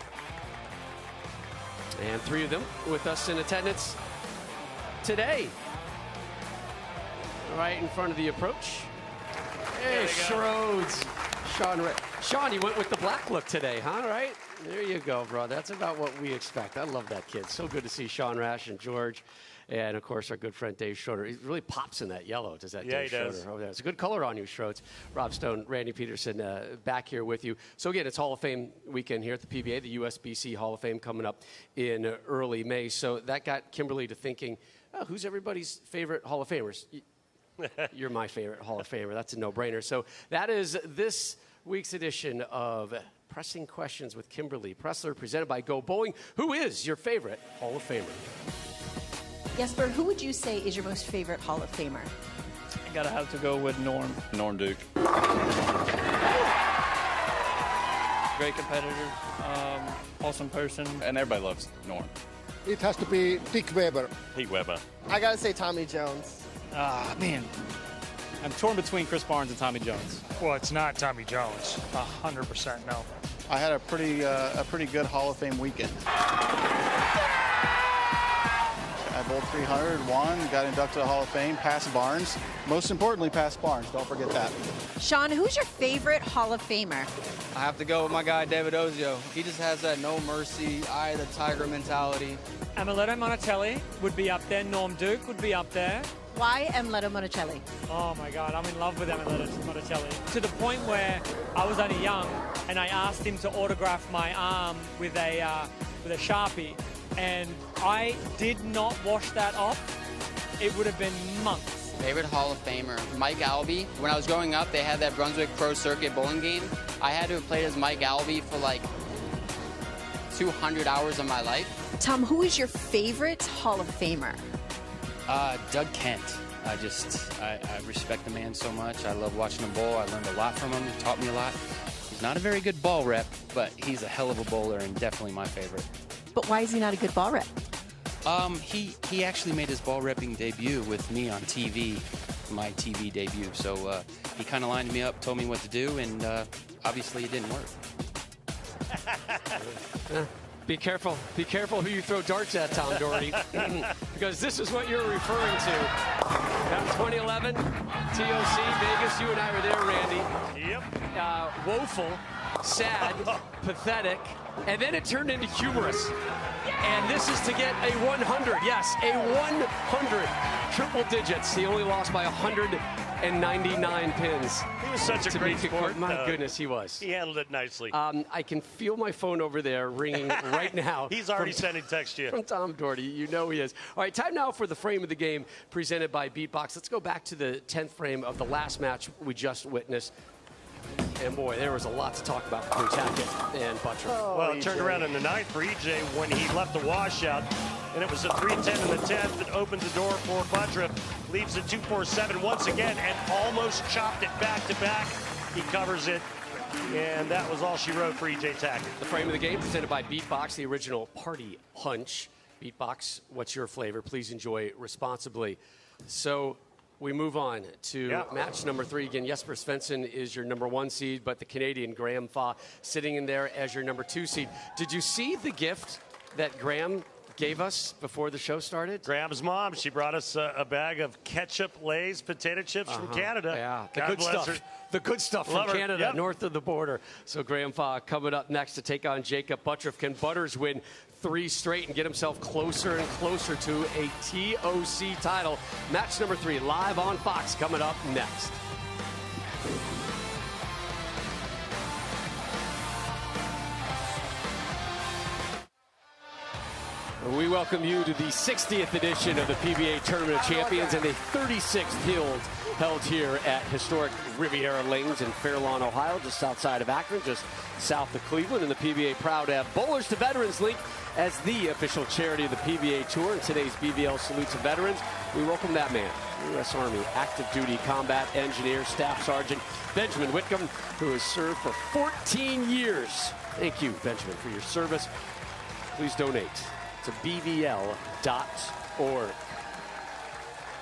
And 3 of them with us in attendance today. Right in front of the approach. Hey, Schroeds. Sean, you went with the black look today, huh? Right? There you go, bro. That's about what we expect. I love that kid. So good to see Sean Rash and George. And, of course, our good friend Dave Schroeder. He really pops in that yellow, does that Dave Schroeder? Does. Oh, yeah. It's a good color on you, Schroeds. Rob Stone, Randy Pedersen back here with you. So, again, it's Hall of Fame weekend here at the PBA, the USBC Hall of Fame coming up in early May. So that got Kimberly to thinking, oh, who's everybody's favorite Hall of Famers? You're my favorite Hall of Famer. That's a no-brainer. So that is this week's edition of Pressing Questions with Kimberly Pressler, presented by Go Bowling. Who is your favorite Hall of Famer? Jesper, who would you say is your most favorite Hall of Famer? I gotta have to go with Norm. Norm Duke. Great competitor, awesome person. And everybody loves Norm. It has to be Dick Weber. Pete Weber. I gotta say Tommy Jones. Man, I'm torn between Chris Barnes and Tommy Jones. Well, it's not Tommy Jones. 100% no. I had a pretty good Hall of Fame weekend. I bowled 300, won, got inducted to the Hall of Fame, passed Barnes. Most importantly, passed Barnes. Don't forget that. Sean, who's your favorite Hall of Famer? I have to go with my guy, David Ozio. He just has that no mercy, eye of the tiger mentality. Amuleto Monticelli would be up there. Norm Duke would be up there. Why Amuleto Monticelli? Oh my God, I'm in love with Amuleto Monticelli. To the point where I was only young and I asked him to autograph my arm with a Sharpie, and I did not wash that off. It would have been months. Favorite Hall of Famer, Mike Albee. When I was growing up, they had that Brunswick Pro Circuit bowling game. I had to have played as Mike Albee for like 200 hours of my life. Tom, who is your favorite Hall of Famer? Doug Kent. I respect the man so much. I love watching him bowl. I learned a lot from him. He taught me a lot. He's not a very good ball rep, but he's a hell of a bowler and definitely my favorite. But why is he not a good ball rep? He actually made his ball repping debut with me on TV, my TV debut. So he kind of lined me up, told me what to do, and obviously it didn't work. Be careful who you throw darts at, Tom Doherty, because this is what you're referring to. That 2011 TOC Vegas, you and I were there, Randy. Yep. Woeful, sad, pathetic, and then it turned into humorous. And this is to get a 100. Yes, a 100. Triple digits. He only lost by 199 pins. He was such a great sport. My goodness, he was. He handled it nicely. I can feel my phone over there ringing right now. He's already sending text to you. From Tom Doherty. You know he is. All right, time now for the frame of the game presented by Beatbox. Let's go back to the 10th frame of the last match we just witnessed. And boy, there was a lot to talk about between Tackett and Buttrick. Well, it turned around in the 9th for EJ when he left the washout. And it was a 310 in the 10th that opened the door for Buttrick. Leaves it 2-4-7 once again and almost chopped it back to back. He covers it And that was all she wrote for E.J. Tackett. The frame of the game presented by Beatbox, the original party punch. Beatbox, what's your flavor? Please enjoy responsibly. So we move on to match number 3. Again, Jesper Svensson is your number 1 seed, but the Canadian Graham Fa sitting in there as your number 2 seed. Did you see the gift that Graham gave us before the show started? Graham's mom, she brought us a bag of ketchup Lay's potato chips from Canada. Yeah, the God good bless stuff. her. The good stuff Love from her. Canada, Yep. north of the border. So Graham Fa coming up next to take on Jacob Buttroff. Can Butters win 3 straight and get himself closer and closer to a TOC title? Match number 3 live on Fox coming up next. We welcome you to the 60th edition of the PBA Tournament of Champions and the 36th held here at historic Riviera Lanes in Fair Lawn, Ohio, just outside of Akron, just south of Cleveland. And the PBA proud to have Bowlers to Veterans Link as the official charity of the PBA Tour. And today's BVL Salute to Veterans, we welcome that man, U.S. Army active duty combat engineer, Staff Sergeant Benjamin Whitcomb, who has served for 14 years. Thank you, Benjamin, for your service. Please donate to bvl.org.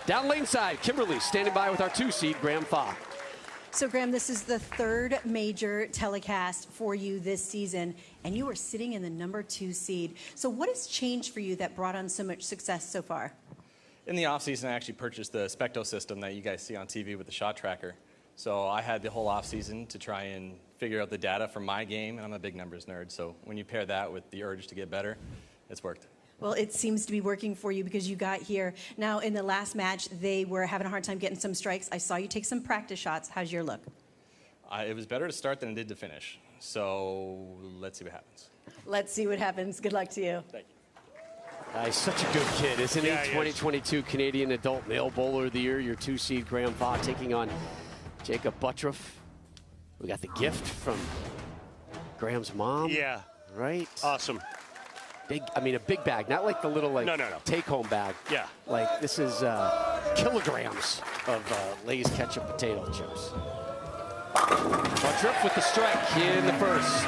Down lane side, Kimberly standing by with our 2 seed, Graham Fa. So, Graham, this is the 3rd major telecast for you this season, and you are sitting in the number 2 seed. So what has changed for you that brought on so much success so far? In the offseason, I actually purchased the Specto system that you guys see on TV with the shot tracker. So I had the whole offseason to try and figure out the data for my game, and I'm a big numbers nerd. So when you pair that with the urge to get better, it's worked. Well, it seems to be working for you because you got here. Now, in the last match, they were having a hard time getting some strikes. I saw you take some practice shots. How's your look? It was better to start than it did to finish. So let's see what happens. Let's see what happens. Good luck to you. Thank you. He's such a good kid, isn't he? 2022 Canadian Adult Male Bowler of the Year, your 2 seed Graham Fa taking on Jacob Buttroff. We got the gift from Graham's mom. Yeah. Right? Awesome. A big bag, not like the little take-home bag. Yeah. Like this is kilograms of Lay's ketchup potato chips. Buttroff with the strike in the first.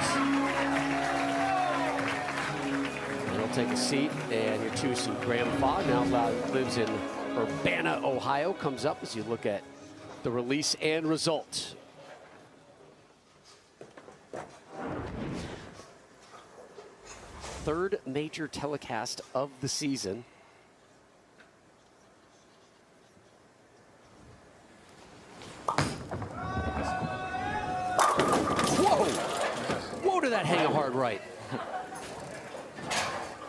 And he'll take a seat, and your 2 seed Graham Fa now lives in Urbana, Ohio. Comes up as you look at the release and result. Third major telecast of the season. Whoa! Whoa, did that hang a hard right?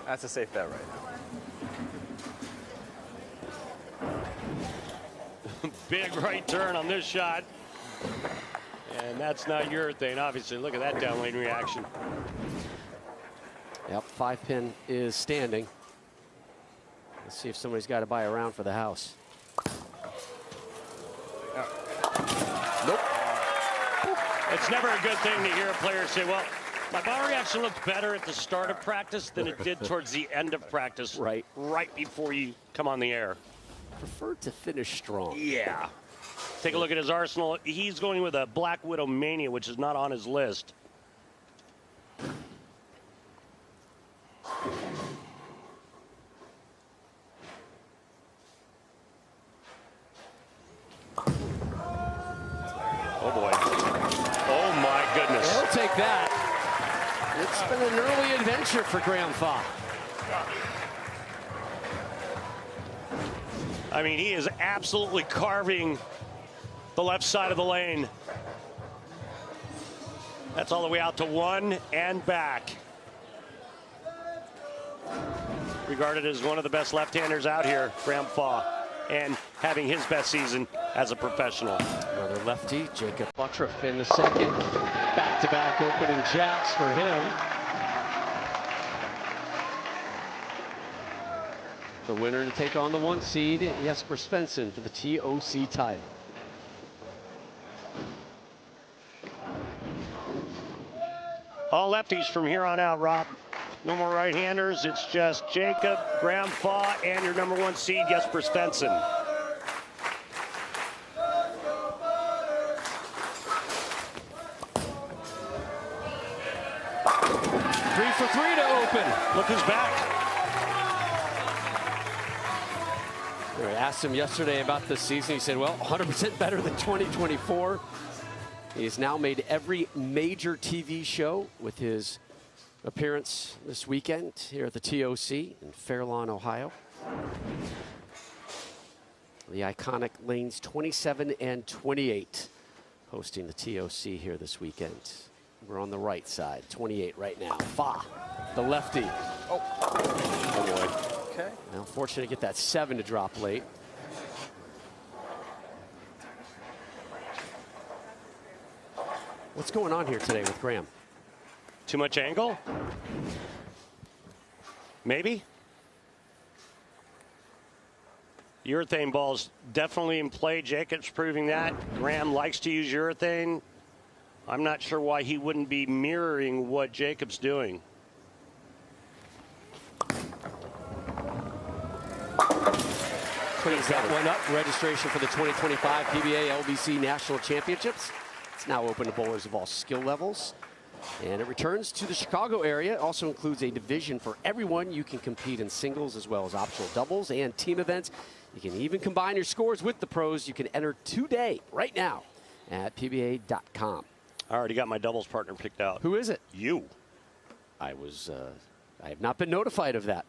That's a safe bet right now. Big right turn on this shot. And that's not your thing, obviously. Look at that down lane reaction. Yep, 5-pin is standing. Let's see if somebody's got to buy a round for the house. Nope. It's never a good thing to hear a player say, well, my ball reaction looked better at the start of practice than it did towards the end of practice. Right before you come on the air. Preferred to finish strong. Yeah. Take a look at his arsenal. He's going with a Black Widow Mania, which is not on his list. Oh, boy. Oh, my goodness. He'll take that. It's been an early adventure for Graham Fa. I mean, he is absolutely carving the left side of the lane. That's all the way out to 1 and back. Regarded as one of the best left-handers out here, Graham Fa, and having his best season as a professional. Another lefty, Jacob Buttroff in the second. Back-to-back opening jacks for him. The winner to take on the 1 seed, Jesper Svensson, for the TOC title. All lefties from here on out, Rob. No more right-handers. It's just Jacob, Graham Fa, and your number 1 seed, Jesper Svensson. open. Look who's back. I asked him yesterday about this season. He said, well, 100% better than 2024. He's now made every major TV show with his appearance this weekend here at the TOC in Fairlawn, Ohio. The iconic lanes 27 and 28 hosting the TOC here this weekend. We're on the right side, 28 right now. Fa, the lefty. Oh boy. Okay. Now, fortunate to get that 7 to drop late. What's going on here today with Graham? Too much angle? Maybe? Urethane ball's definitely in play. Jacob's proving that. Graham likes to use urethane. I'm not sure why he wouldn't be mirroring what Jacob's doing. Cleans that one up. Registration for the 2025 PBA LBC National Championships. It's now open to bowlers of all skill levels. And it returns to the Chicago area. It also includes a division for everyone. You can compete in singles as well as optional doubles and team events. You can even combine your scores with the pros. You can enter today, right now, at PBA.com. I already got my doubles partner picked out. Who is it? You. I have not been notified of that.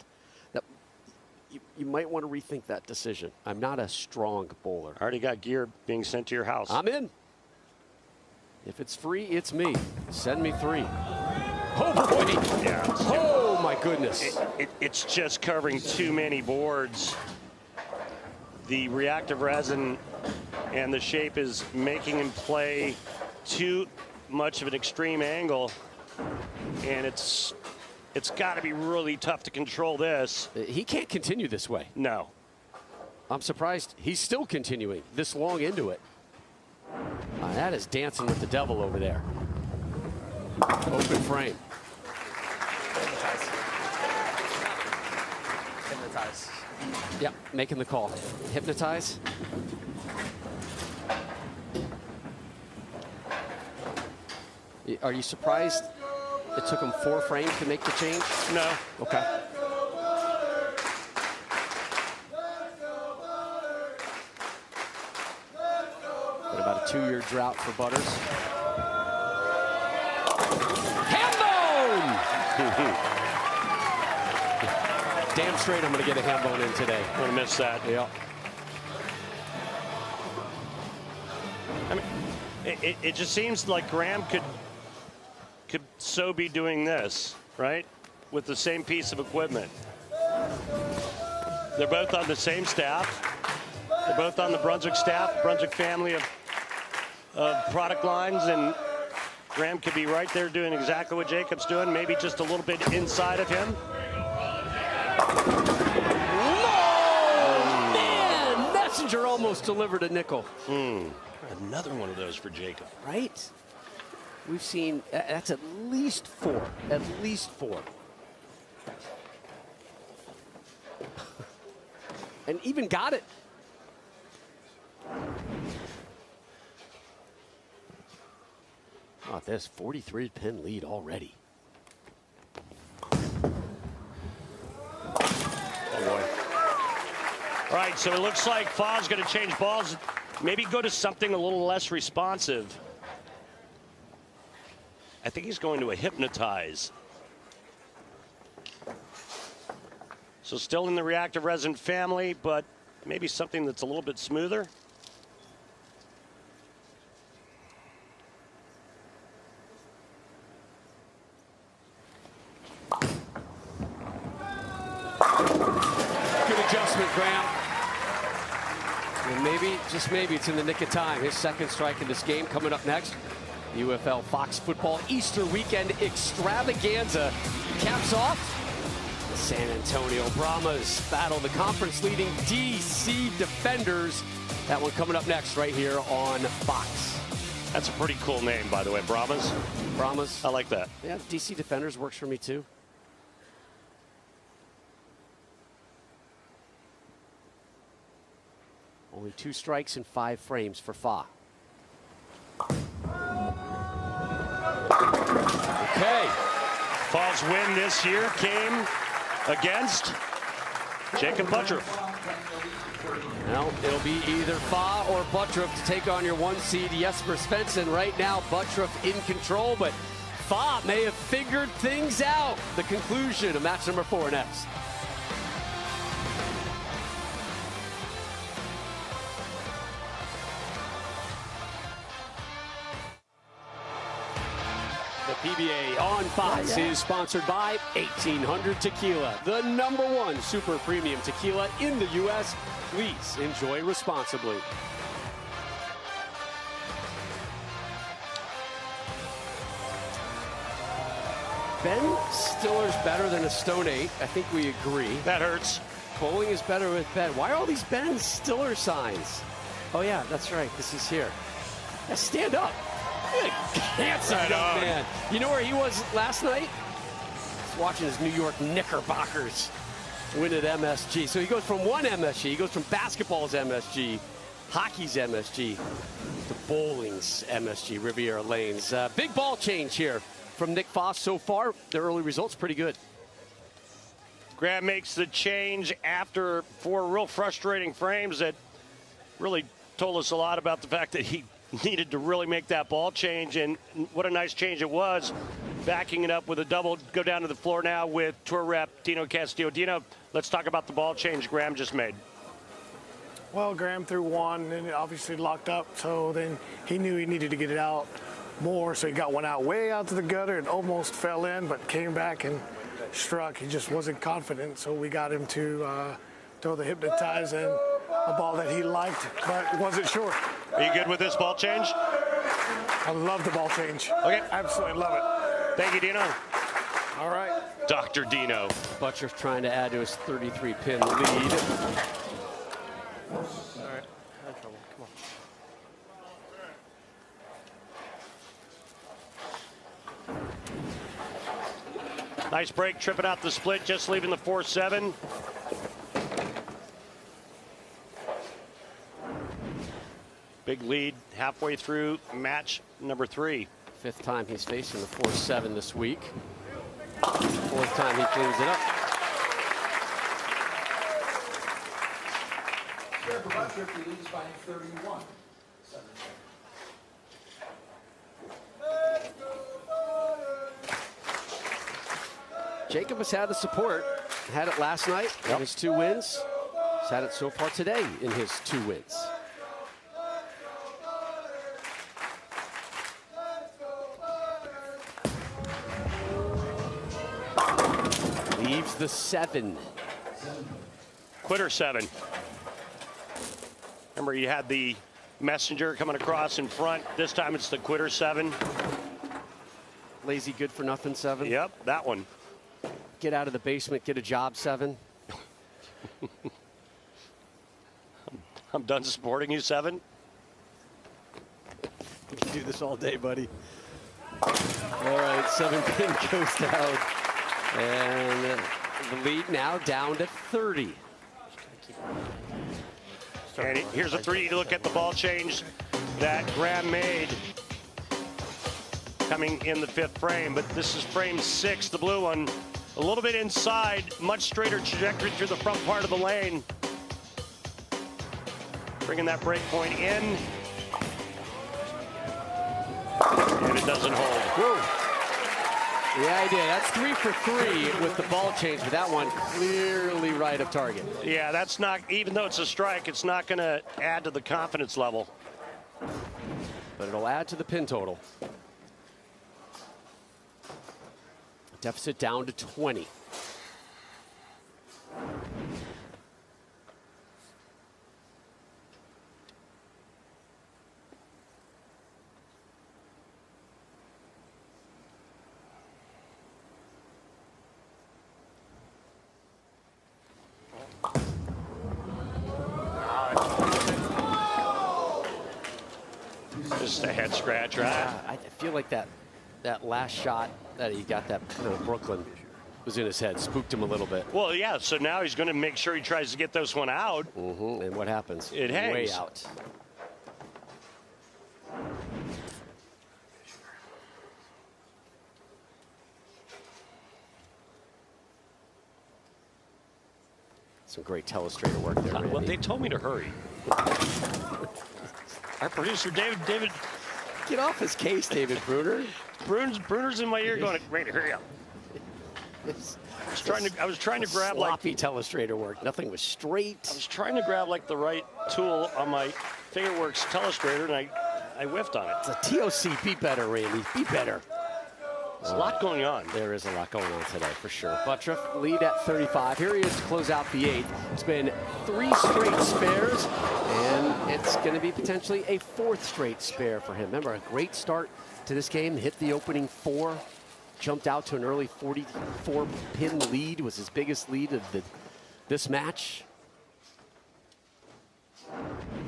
You might want to rethink that decision. I'm not a strong bowler. I already got gear being sent to your house. I'm in. If it's free, it's me. Send me 3. Oh, boy. Yeah. Oh, my goodness. It's just covering too many boards. The reactive resin and the shape is making him play too much of an extreme angle. And it's got to be really tough to control this. He can't continue this way. No. I'm surprised he's still continuing this long into it. That is dancing with the devil over there. Open frame. Hypnotize. Yep, making the call. Hypnotize. Are you surprised it took him 4 frames to make the change? No. Okay. What about a 2-year drought for Butters? Ham bone! Damn straight I'm going to get a ham bone in today. I'm going to miss that. Yeah. I mean, it just seems like Graham could so be doing this, right? With the same piece of equipment. They're both on the same staff. They're both on the Brunswick staff, Brunswick family of product lines, and Graham could be right there doing exactly what Jacob's doing, maybe just a little bit inside of him. Oh, man! Messenger almost delivered a nickel. Another one of those for Jacob. Right? We've seen, that's at least 4. At least 4. And even got it. Oh, this 43-pin lead already. Oh, boy. All right, so it looks like Fa's going to change balls. Maybe go to something a little less responsive. I think he's going to a hypnotize. So still in the reactive resin family, but maybe something that's a little bit smoother. Good adjustment, Graham. And maybe, just maybe, it's in the nick of time. His second strike in this game coming up next. UFL Fox Football Easter Weekend Extravaganza caps off. The San Antonio Brahmas battle the conference-leading DC Defenders. That one coming up next right here on Fox. That's a pretty cool name, by the way, Brahmas. Brahmas. I like that. Yeah, DC Defenders works for me too. Only 2 strikes and 5 frames for Fa. Okay. Paul's win this year came against Jacob Buttroff. Well, it'll be either Fa or Buttroff to take on your 1 seed Jesper Svensson. Right now, Buttroff in control, but Fa may have figured things out. The conclusion of match number 4 next. The PBA on Fox is sponsored by 1800 Tequila, the #1 super premium tequila in the U.S. Please enjoy responsibly. Ben Stiller's better than a Stone 8. I think we agree. That hurts. Bowling is better with Ben. Why are all these Ben Stiller signs? Oh, yeah, that's right. This is here. Yeah, stand up. Handsome young man. You know where he was last night? He's watching his New York Knickerbockers win at MSG. So he goes from one MSG, he goes from basketball's MSG, hockey's MSG, to bowling's MSG, Riviera Lanes. Big ball change here from Nick Foss so far. The early results pretty good. Graham makes the change after 4 real frustrating frames that really told us a lot about the fact that he needed to really make that ball change, and what a nice change it was. Backing it up with a double. Go down to the floor now with tour rep Dino Castillo. Dino, let's talk about the ball change Graham just made. Well, Graham threw 1 and it obviously locked up, so then he knew he needed to get it out more, so he got 1 out way out to the gutter and almost fell in, but came back and struck. He just wasn't confident, so we got him to throw the hypnotize in a ball that he liked, but wasn't sure. Are you good with this ball change? I love the ball change. Okay. Absolutely love it. Thank you, Dino. All right. Dr. Dino. Buttroff trying to add to his 33-pin lead. All right. No trouble. Come on. Nice break, tripping out the split, just leaving the 4-7. Big lead halfway through match number 3. 5th time he's facing the 4-7 this week. 4th time he cleans it up. Buttroff leads by 31. Jacob has had the support. Had it last night in his 2 wins. He's had it so far today in his 2 wins. Leaves the 7. Quitter 7. Remember, you had the messenger coming across in front. This time it's the quitter 7. Lazy good for nothing 7. Yep, that one. Get out of the basement, get a job 7. I'm done supporting you 7. You can do this all day, buddy. All right, 7-pin goes down. And the lead now down to 30. And here's a 3D look at the ball change that Graham made coming in the 5th frame. But this is frame 6, the blue one. A little bit inside, much straighter trajectory through the front part of the lane. Bringing that break point in. And it doesn't hold. Whoa. Yeah, I did. That's 3 for 3 with the ball change, but that one clearly right of target. Yeah, that's not, even though it's a strike, it's not going to add to the confidence level. But it'll add to the pin total. Deficit down to 20. Just a head scratch, right? I feel like that last shot that he got that Brooklyn was in his head, spooked him a little bit. Well, yeah, so now he's going to make sure he tries to get this one out. And what happens? It hangs. Way out. Some great telestrator work there, Randy. Well, they told me to hurry. Our producer, David. Get off his case, David Bruner. Bruner's in my ear going, Randy, hurry up. I was trying to grab sloppy telestrator work. Nothing was straight. I was trying to grab like the right tool on my Fingerworks telestrator, and I whiffed on it. It's a TOC. Be better, Randy. Be better. There's a lot going on. There is a lot going on today, for sure. Buttriff lead at 35. Here he is to close out the 8th. It's been 3 straight spares, and it's going to be potentially a 4th straight spare for him. Remember, a great start to this game. Hit the opening 4. Jumped out to an early 44-pin lead. Was his biggest lead of this match.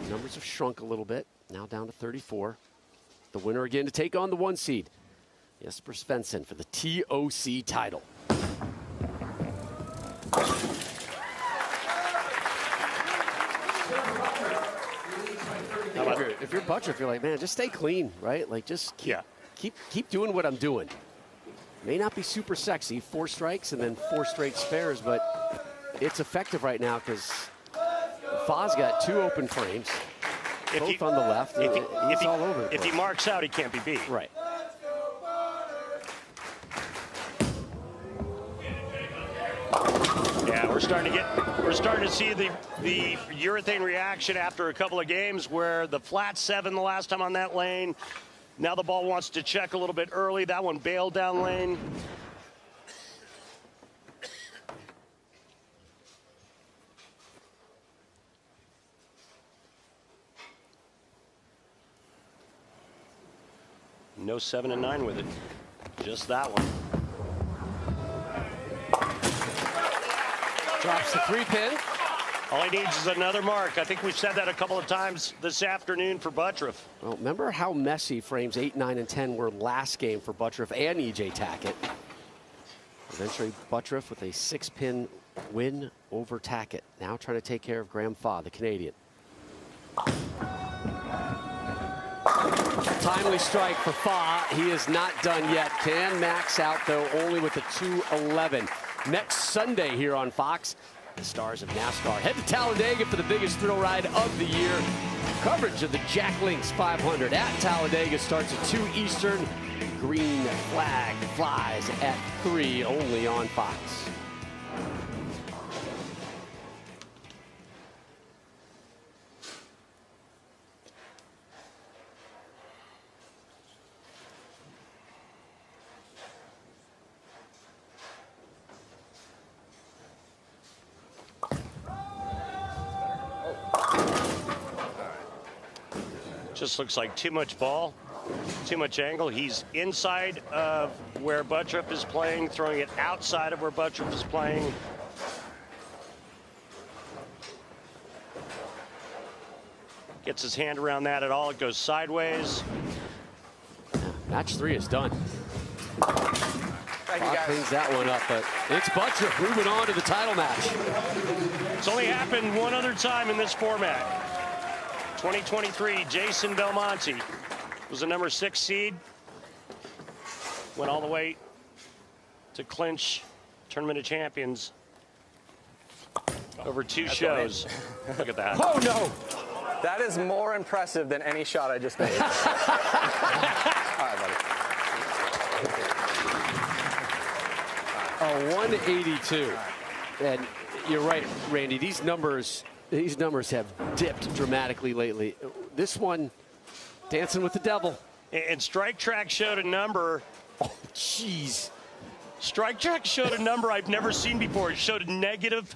Numbers have shrunk a little bit. Now down to 34. The winner again to take on the 1 seed. Jesper Svensson for the TOC title. If you're Buttriff, you're like, man, just stay clean, right? Like, just keep doing what I'm doing. May not be super sexy, 4 strikes and then 4 straight spares, but it's effective right now because Foz got 2 open frames, both on the left. He's all over the place. If he marks out, he can't be beat. Right. Yeah, we're starting to see the urethane reaction after a couple of games where the flat 7 the last time on that lane. Now the ball wants to check a little bit early. That one bailed down lane. No 7 and 9 with it. Just that one. Drops the 3-pin. All he needs is another mark. I think we've said that a couple of times this afternoon for Buttriff. Well, remember how messy frames 8, 9, and 10 were last game for Buttriff and EJ Tackett. Eventually, Buttriff with a 6-pin win over Tackett. Now trying to take care of Graham Faw, the Canadian. Timely strike for Faw. He is not done yet. Can max out, though, only with a 2-11. Next Sunday here on Fox, the stars of NASCAR head to Talladega for the biggest thrill ride of the year. Coverage of the Jack Links 500 at Talladega starts at 2 Eastern. Green flag flies at 3, only on Fox. Just looks like too much ball, too much angle. He's inside of where Buttriff is playing, throwing it outside of where Buttriff is playing. Gets his hand around that at all. It goes sideways. Match 3 is done. Thank you, guys. Cleans that one up, but it's Buttriff moving on to the title match. It's only happened one other time in this format. 2023, Jason Belmonte was the number 6 seed. Went all the way to clinch Tournament of Champions over 2 shows. Look at that. Oh, no. That is more impressive than any shot I just made. All right, buddy. 182. And you're right, Randy. These numbers have dipped dramatically lately. This one, dancing with the devil. And Strike Track showed a number. Oh, jeez. Strike Track showed a number I've never seen before. It showed a -5.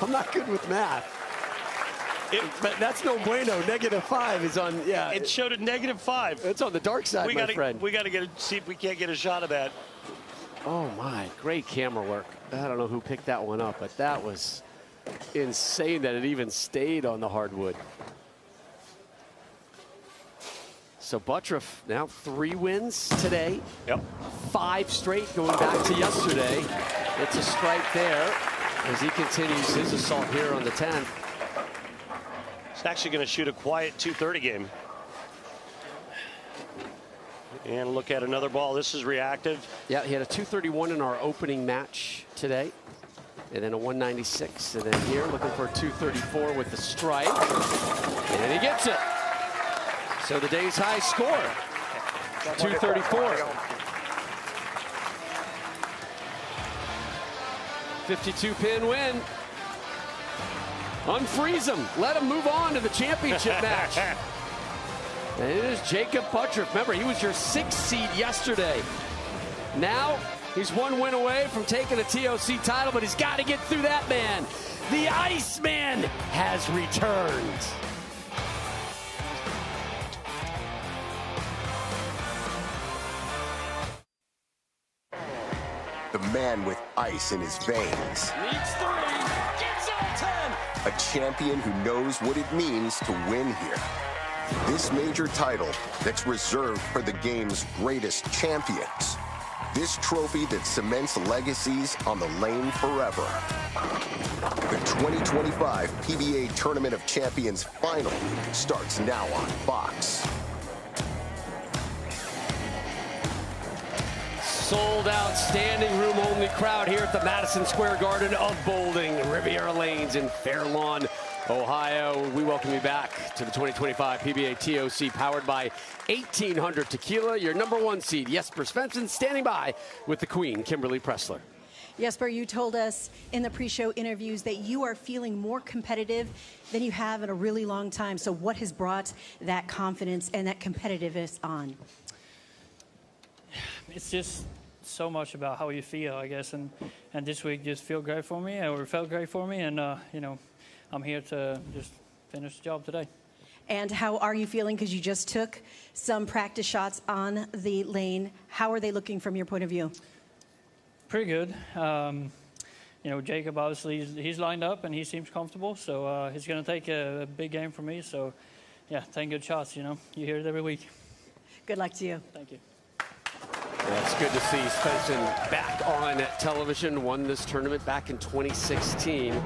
I'm not good with math. But that's no bueno. -5 is on, yeah. It showed a -5. It's on the dark side, my friend. We got to see if we can't get a shot of that. Oh, my. Great camera work. I don't know who picked that one up, but that was insane that it even stayed on the hardwood. So Buttriff now 3 wins today. Yep. 5 straight going back to yesterday. It's a strike there as he continues his assault here on the 10th. He's actually going to shoot a quiet 2:30 game. And look at another ball. This is reactive. Yeah, he had a 231 in our opening match today. And then a 196. And then here, looking for a 234 with the strike. And he gets it. So the day's high score, 234. 52-pin win. Unfreeze him. Let him move on to the championship match. And it is Jacob Buttriff. Remember, he was your 6th seed yesterday. Now, he's one win away from taking a TOC title, but he's got to get through that man. The Iceman has returned. The man with ice in his veins. Needs 3. Gets all 10. A champion who knows what it means to win here. This major title that's reserved for the game's greatest champions. This trophy that cements legacies on the lane forever. The 2025 PBA Tournament of Champions Final starts now on Fox. Sold out, standing room only crowd here at the Madison Square Garden of Boulding, Riviera Lanes in Fair Lawn, Ohio. We welcome you back to the 2025 PBA TOC, powered by 1800 Tequila. Your #1 seed, Jesper Svensson, standing by with the Queen, Kimberly Pressler. Jesper, you told us in the pre-show interviews that you are feeling more competitive than you have in a really long time. So what has brought that confidence and that competitiveness on? It's just so much about how you feel, I guess, and this week just felt great for me, or felt great for me, and you know, I'm here to just finish the job today. And how are you feeling? Because you just took some practice shots on the lane. How are they looking from your point of view? Pretty good. You know, Jacob, obviously, he's lined up and he seems comfortable, so he's going to take a big game for me. So, yeah, 10 good shots, you know. You hear it every week. Good luck to you. Thank you. Yeah, it's good to see Svensson back on television. Won this tournament back in 2016.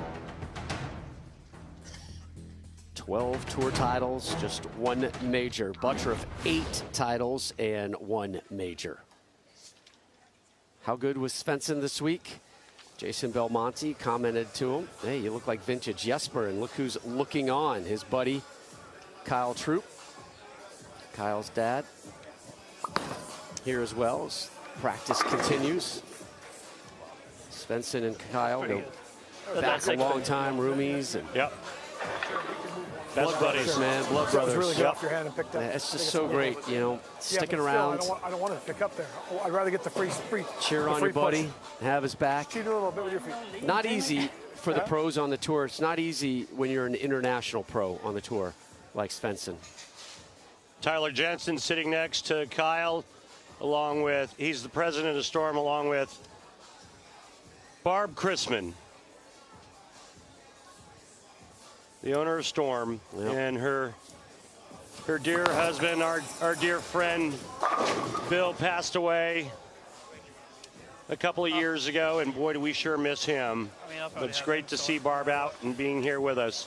12 tour titles, just 1 major. Buttriff 8 titles and 1 major. How good was Svensson this week? Jason Belmonte commented to him, hey, you look like vintage Jesper, and look who's looking on. His buddy, Kyle Troop, Kyle's dad, here as well as practice continues. Svensson and Kyle go back a long time, roomies. And yep. Blood brothers, man. Blood brothers. Really good off your hand and picked up. Yeah, it's just so great, you know, sticking around. I don't want to pick up there. I'd rather get the free cheer on your buddy, have his back. You do a little bit with your feet. Not easy for the pros on the tour. It's not easy when you're an international pro on the tour like Svensson. Tyler Jensen sitting next to Kyle, along with, he's the president of Storm, along with Barb Chrisman, the owner of Storm, and her dear husband, our dear friend Bill, passed away a couple of years ago, and boy, do we sure miss him. But it's great to see Barb out and being here with us.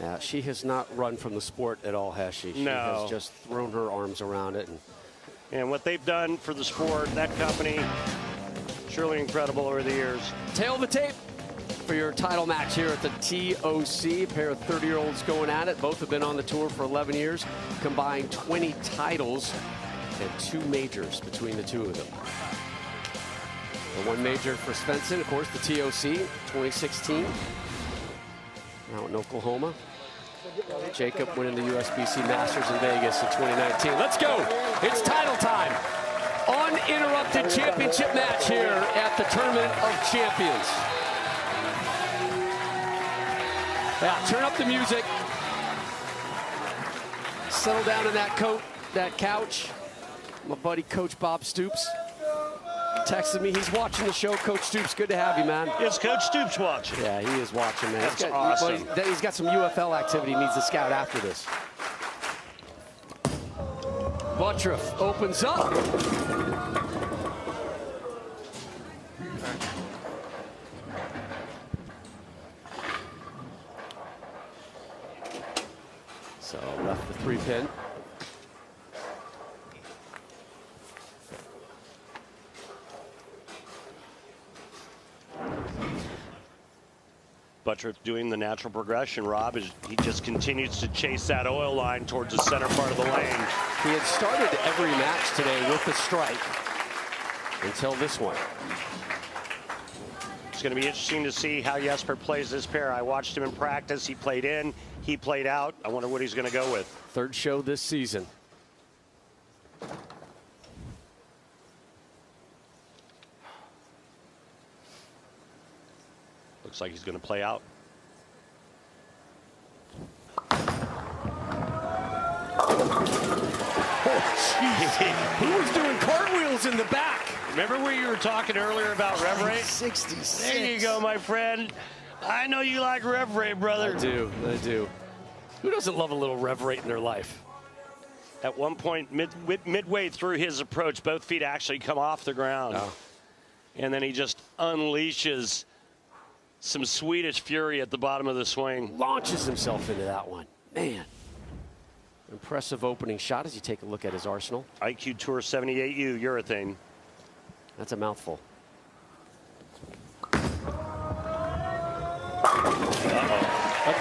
Yeah, she has not run from the sport at all, has she? She has just thrown her arms around it. And what they've done for the sport, that company, surely incredible over the years. Tail of the tape for your title match here at the TOC. A pair of 30-year-olds going at it. Both have been on the tour for 11 years. Combined 20 titles and 2 majors between the two of them. The 1 major for Svensson, of course, the TOC 2016 out in Oklahoma. Jacob winning the USBC Masters in Vegas in 2019. Let's go. It's title time. Uninterrupted championship match here at the Tournament of Champions. Yeah, turn up the music. Settle down in that couch. My buddy, Coach Bob Stoops, texted me. He's watching the show. Coach Stoops, good to have you, man. Is Coach Stoops watching? Yeah, he is watching, man. That's awesome. He's got some UFL activity he needs to scout after this. Buttriff opens up. So left the 3-pin. Buttriff doing the natural progression, Rob, is he just continues to chase that oil line towards the center part of the lane. He had started every match today with the strike until this one. It's going to be interesting to see how Jesper plays this pair. I watched him in practice. He played in, he played out. I wonder what he's going to go with. Third show this season. Looks like he's going to play out. Oh, he was doing cartwheels in the back. Remember where you were talking earlier about rev rate? 66. There you go, my friend. I know you like rev rate, brother. I do. Who doesn't love a little rev rate in their life? At one point, midway through his approach, both feet actually come off the ground. Oh. And then he just unleashes some Swedish fury at the bottom of the swing. Launches himself into that one. Man. Impressive opening shot as you take a look at his arsenal. IQ Tour 78U urethane. That's a mouthful. A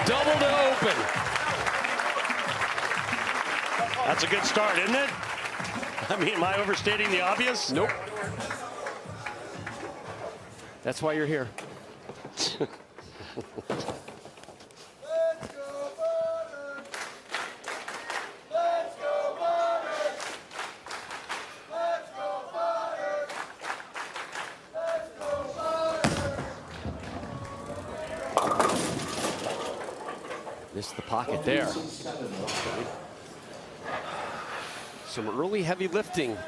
double to open. That's a good start, isn't it? I mean, am I overstating the obvious? Nope. That's why you're here. Missed the pocket there. Some early heavy lifting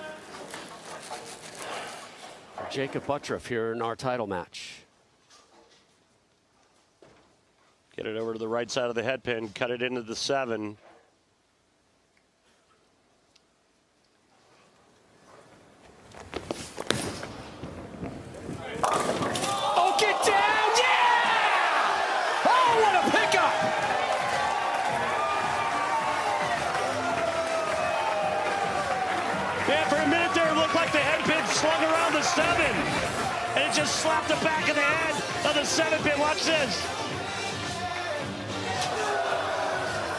for Jacob Buttriff here in our title match. Get it over to the right side of the head pin, cut it into the 7. Oh, get down, yeah! Oh, what a pickup! Yeah, for a minute there, it looked like the head pin slung around the 7. And it just slapped the back of the head of the 7 pin. Watch this.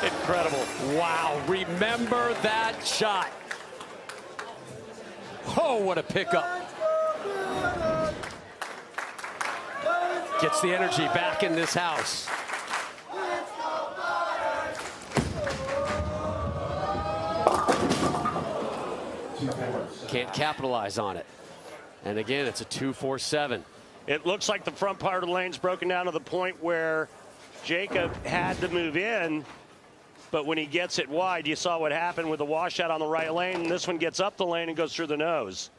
Incredible. Wow, remember that shot. Oh, what a pickup. Gets the energy back in this house. Can't capitalize on it. And again, it's a 2-4-7. It looks like the front part of the lane's broken down to the point where Jacob had to move in. But when he gets it wide, you saw what happened with the washout on the right lane. And this one gets up the lane and goes through the nose.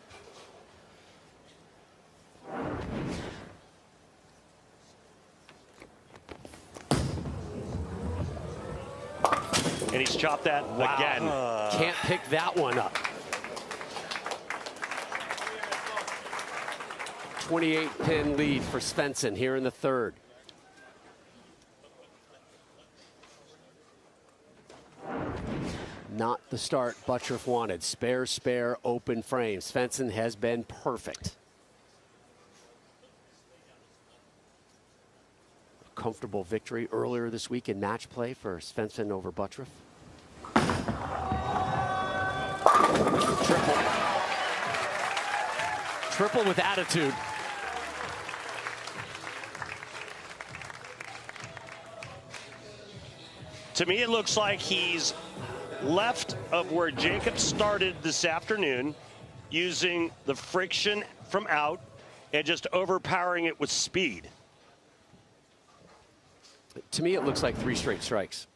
And he's chopped that again. Can't pick that one up. 28-pin lead for Svensson here in the third. Not the start Buttriff wanted. Spare, open frame. Svensson has been perfect. A comfortable victory earlier this week in match play for Svensson over Buttriff. Triple with attitude. To me, it looks like he's left of where Jacob started this afternoon, using the friction from out and just overpowering it with speed. To me, it looks like 3 straight strikes.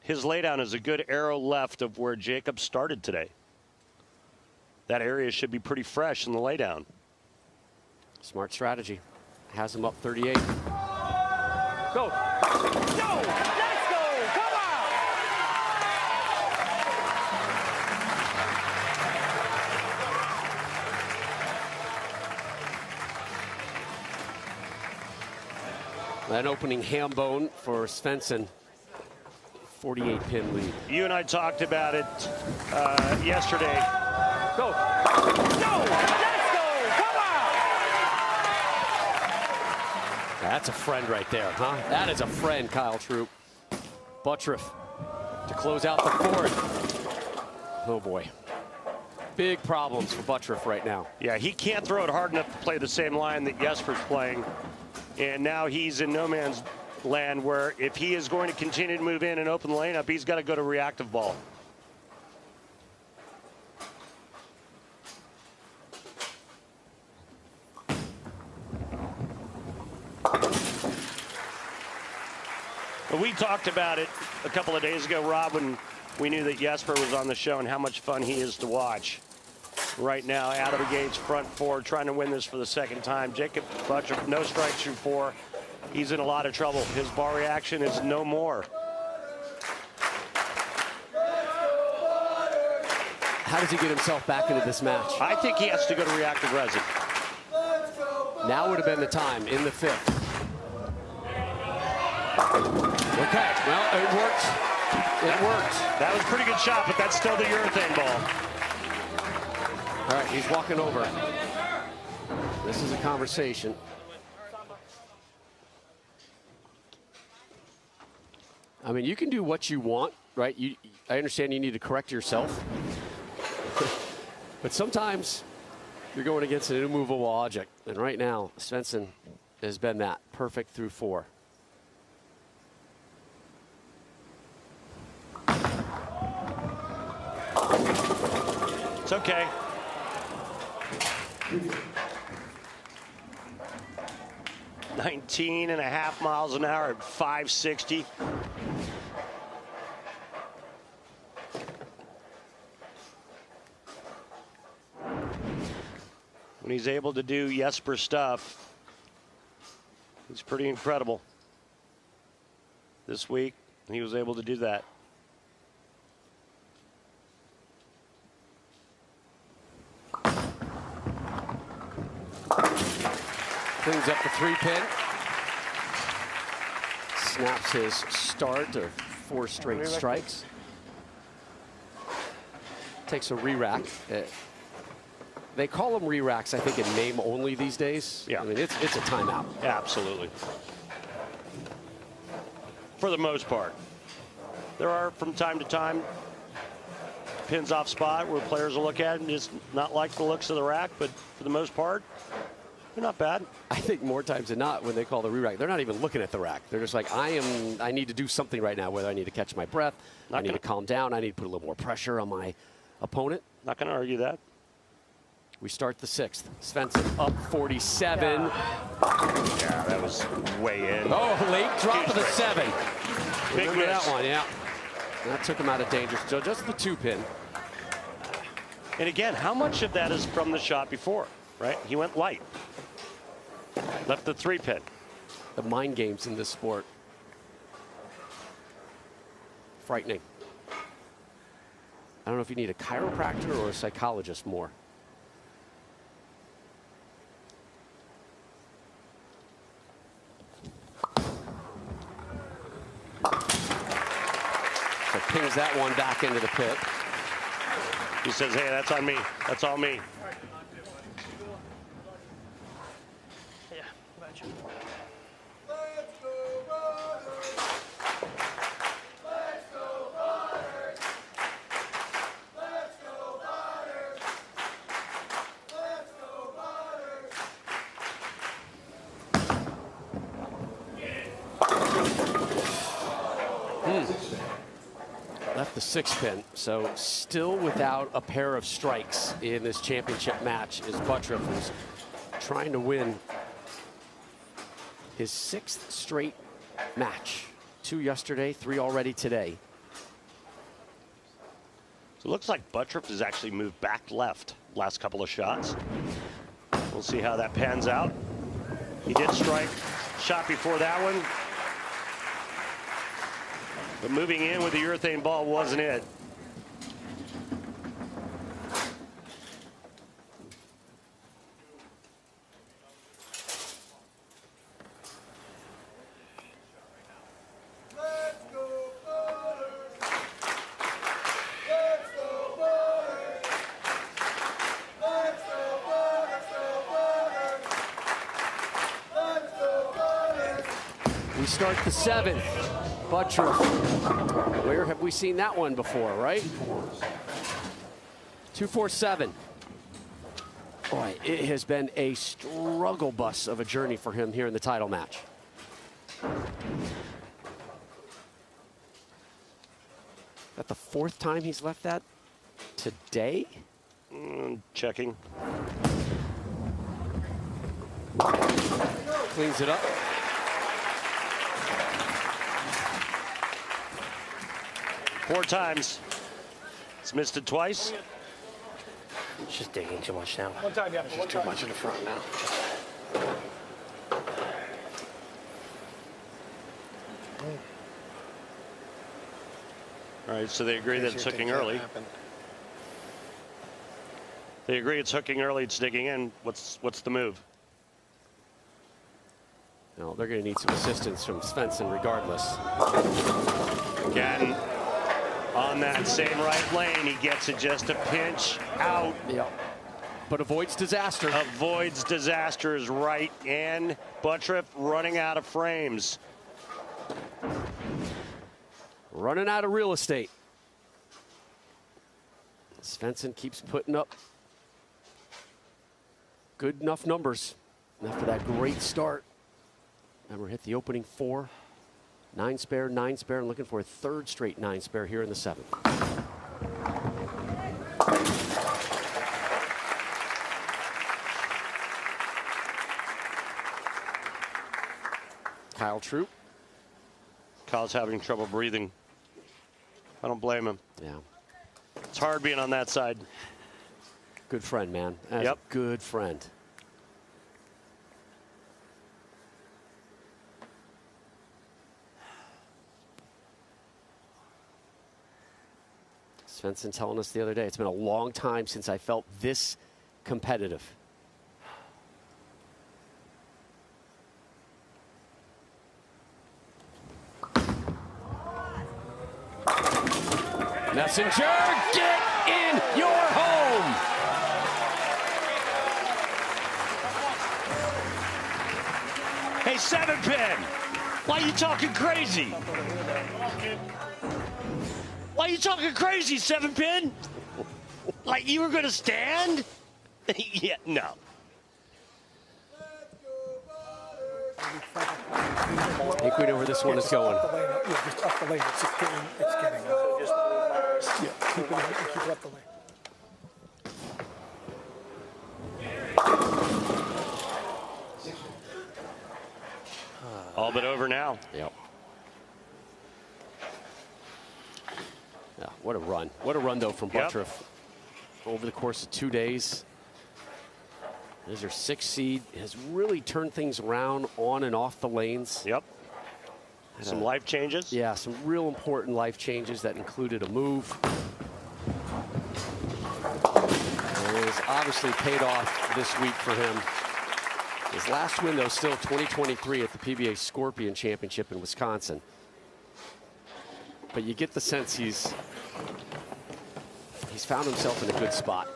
His laydown is a good arrow left of where Jacob started today. That area should be pretty fresh in the laydown. Smart strategy. Has him up 38. Go. Go. Let's go. Come on. That opening ham bone for Svensson. 48-pin lead. You and I talked about it yesterday. Go. Go. Let's go. Come on. That's a friend right there, huh? That is a friend, Kyle Troop. Buttriff to close out the fourth. Oh, boy. Big problems for Buttriff right now. Yeah, he can't throw it hard enough to play the same line that Jesper's playing. And now he's in no man's land where if he is going to continue to move in and open the lane up, he's got to go to reactive ball. But we talked about it a couple of days ago, Rob, when we knew that Jesper was on the show and how much fun he is to watch. Right now, out of the gates, front four, trying to win this for the second time. Jacob Buttriff, no strikes through 4. He's in a lot of trouble. His ball reaction is no more. How does he get himself back into this match? I think he has to go to reactive resin. Now would have been the time in the 5th. Okay, well, it worked. It worked. That was a pretty good shot, but that's still the urethane ball. All right, he's walking over. This is a conversation. I mean, you can do what you want, right? I understand you need to correct yourself. But sometimes you're going against an immovable object. And right now, Svensson has been that. Perfect through 4. It's okay. $19.5 miles an hour at 560. When he's able to do Jesper stuff, he's pretty incredible. This week, he was able to do that. Cleans up the 3-pin. Snaps his start of 4 straight strikes. Takes a re-rack. They call them re-racks, I think, in name only these days. Yeah. I mean, it's a timeout. Yeah, absolutely. For the most part. There are, from time to time, pins off spot where players will look at it and just not like the looks of the rack, but for the most part, they're not bad. I think more times than not, when they call the re-rack, they're not even looking at the rack. They're just like, I need to do something right now, whether I need to catch my breath, I need to calm down, I need to put a little more pressure on my opponent. Not going to argue that. We start the 6th. Svensson up 47. Yeah, that was way in. Oh, late drop of the 7. Big Remember miss. that one, yeah. That took him out of danger. So just the 2-pin. And again, how much of that is from the shot before, right? He went light. Left the 3-pin. The mind games in this sport. Frightening. I don't know if you need a chiropractor or a psychologist more. So pings that one back into the pit. He says, hey, that's on me. That's all me. Yeah, gotcha. Left the 6-pin, so still without a pair of strikes in this championship match as Buttriff is trying to win his 6th straight match. 2 yesterday, 3 already today. So it looks like Buttriff has actually moved back left last couple of shots. We'll see how that pans out. He did strike shot before that one. But moving in with the urethane ball wasn't it. We start the 7th. Buttriff. Where have we seen that one before, right? 2-4-7. Boy, it has been a struggle bus of a journey for him here in the title match. That the 4th time he's left that today? Checking. Cleans it up. Four times. It's missed it twice. It's just digging too much now. One time, yeah. It's just too much in the front now. All right, so they agree that it's hooking early. They agree it's hooking early, it's digging in. What's the move? No, they're going to need some assistance from Svensson regardless. Again, on that same right lane, he gets it just a pinch out. Yep. But avoids disaster. Avoids disaster is right, and Buttriff running out of frames. Running out of real estate. Svensson keeps putting up good enough numbers after that great start. Remember, hit the opening 4. 9 spare, 9 spare, and looking for a 3rd straight 9 spare here in the 7th. Kyle Troop. Kyle's having trouble breathing. I don't blame him. Yeah. It's hard being on that side. Good friend, man. That's Yep. a good friend. Svensson telling us the other day, it's been a long time since I felt this competitive. Messenger, get in your home! Hey, 7-pin, why are you talking crazy? Why are you talking crazy, 7-pin? Like you were going to stand? Yeah, no. I think we know where this one is going. Yeah, just up the lane. It's getting yeah, keep it up the lane. All but over now. Yep. Yeah, what a run. What a run, though, from Buttriff. Over the course of 2 days. There's your 6th seed. Has really turned things around on and off the lanes. Yep. Some life changes. Yeah, some real important life changes that included a move. And it has obviously paid off this week for him. His last win, though, still 2023 at the PBA Scorpion Championship in Wisconsin. But you get the sense he's found himself in a good spot,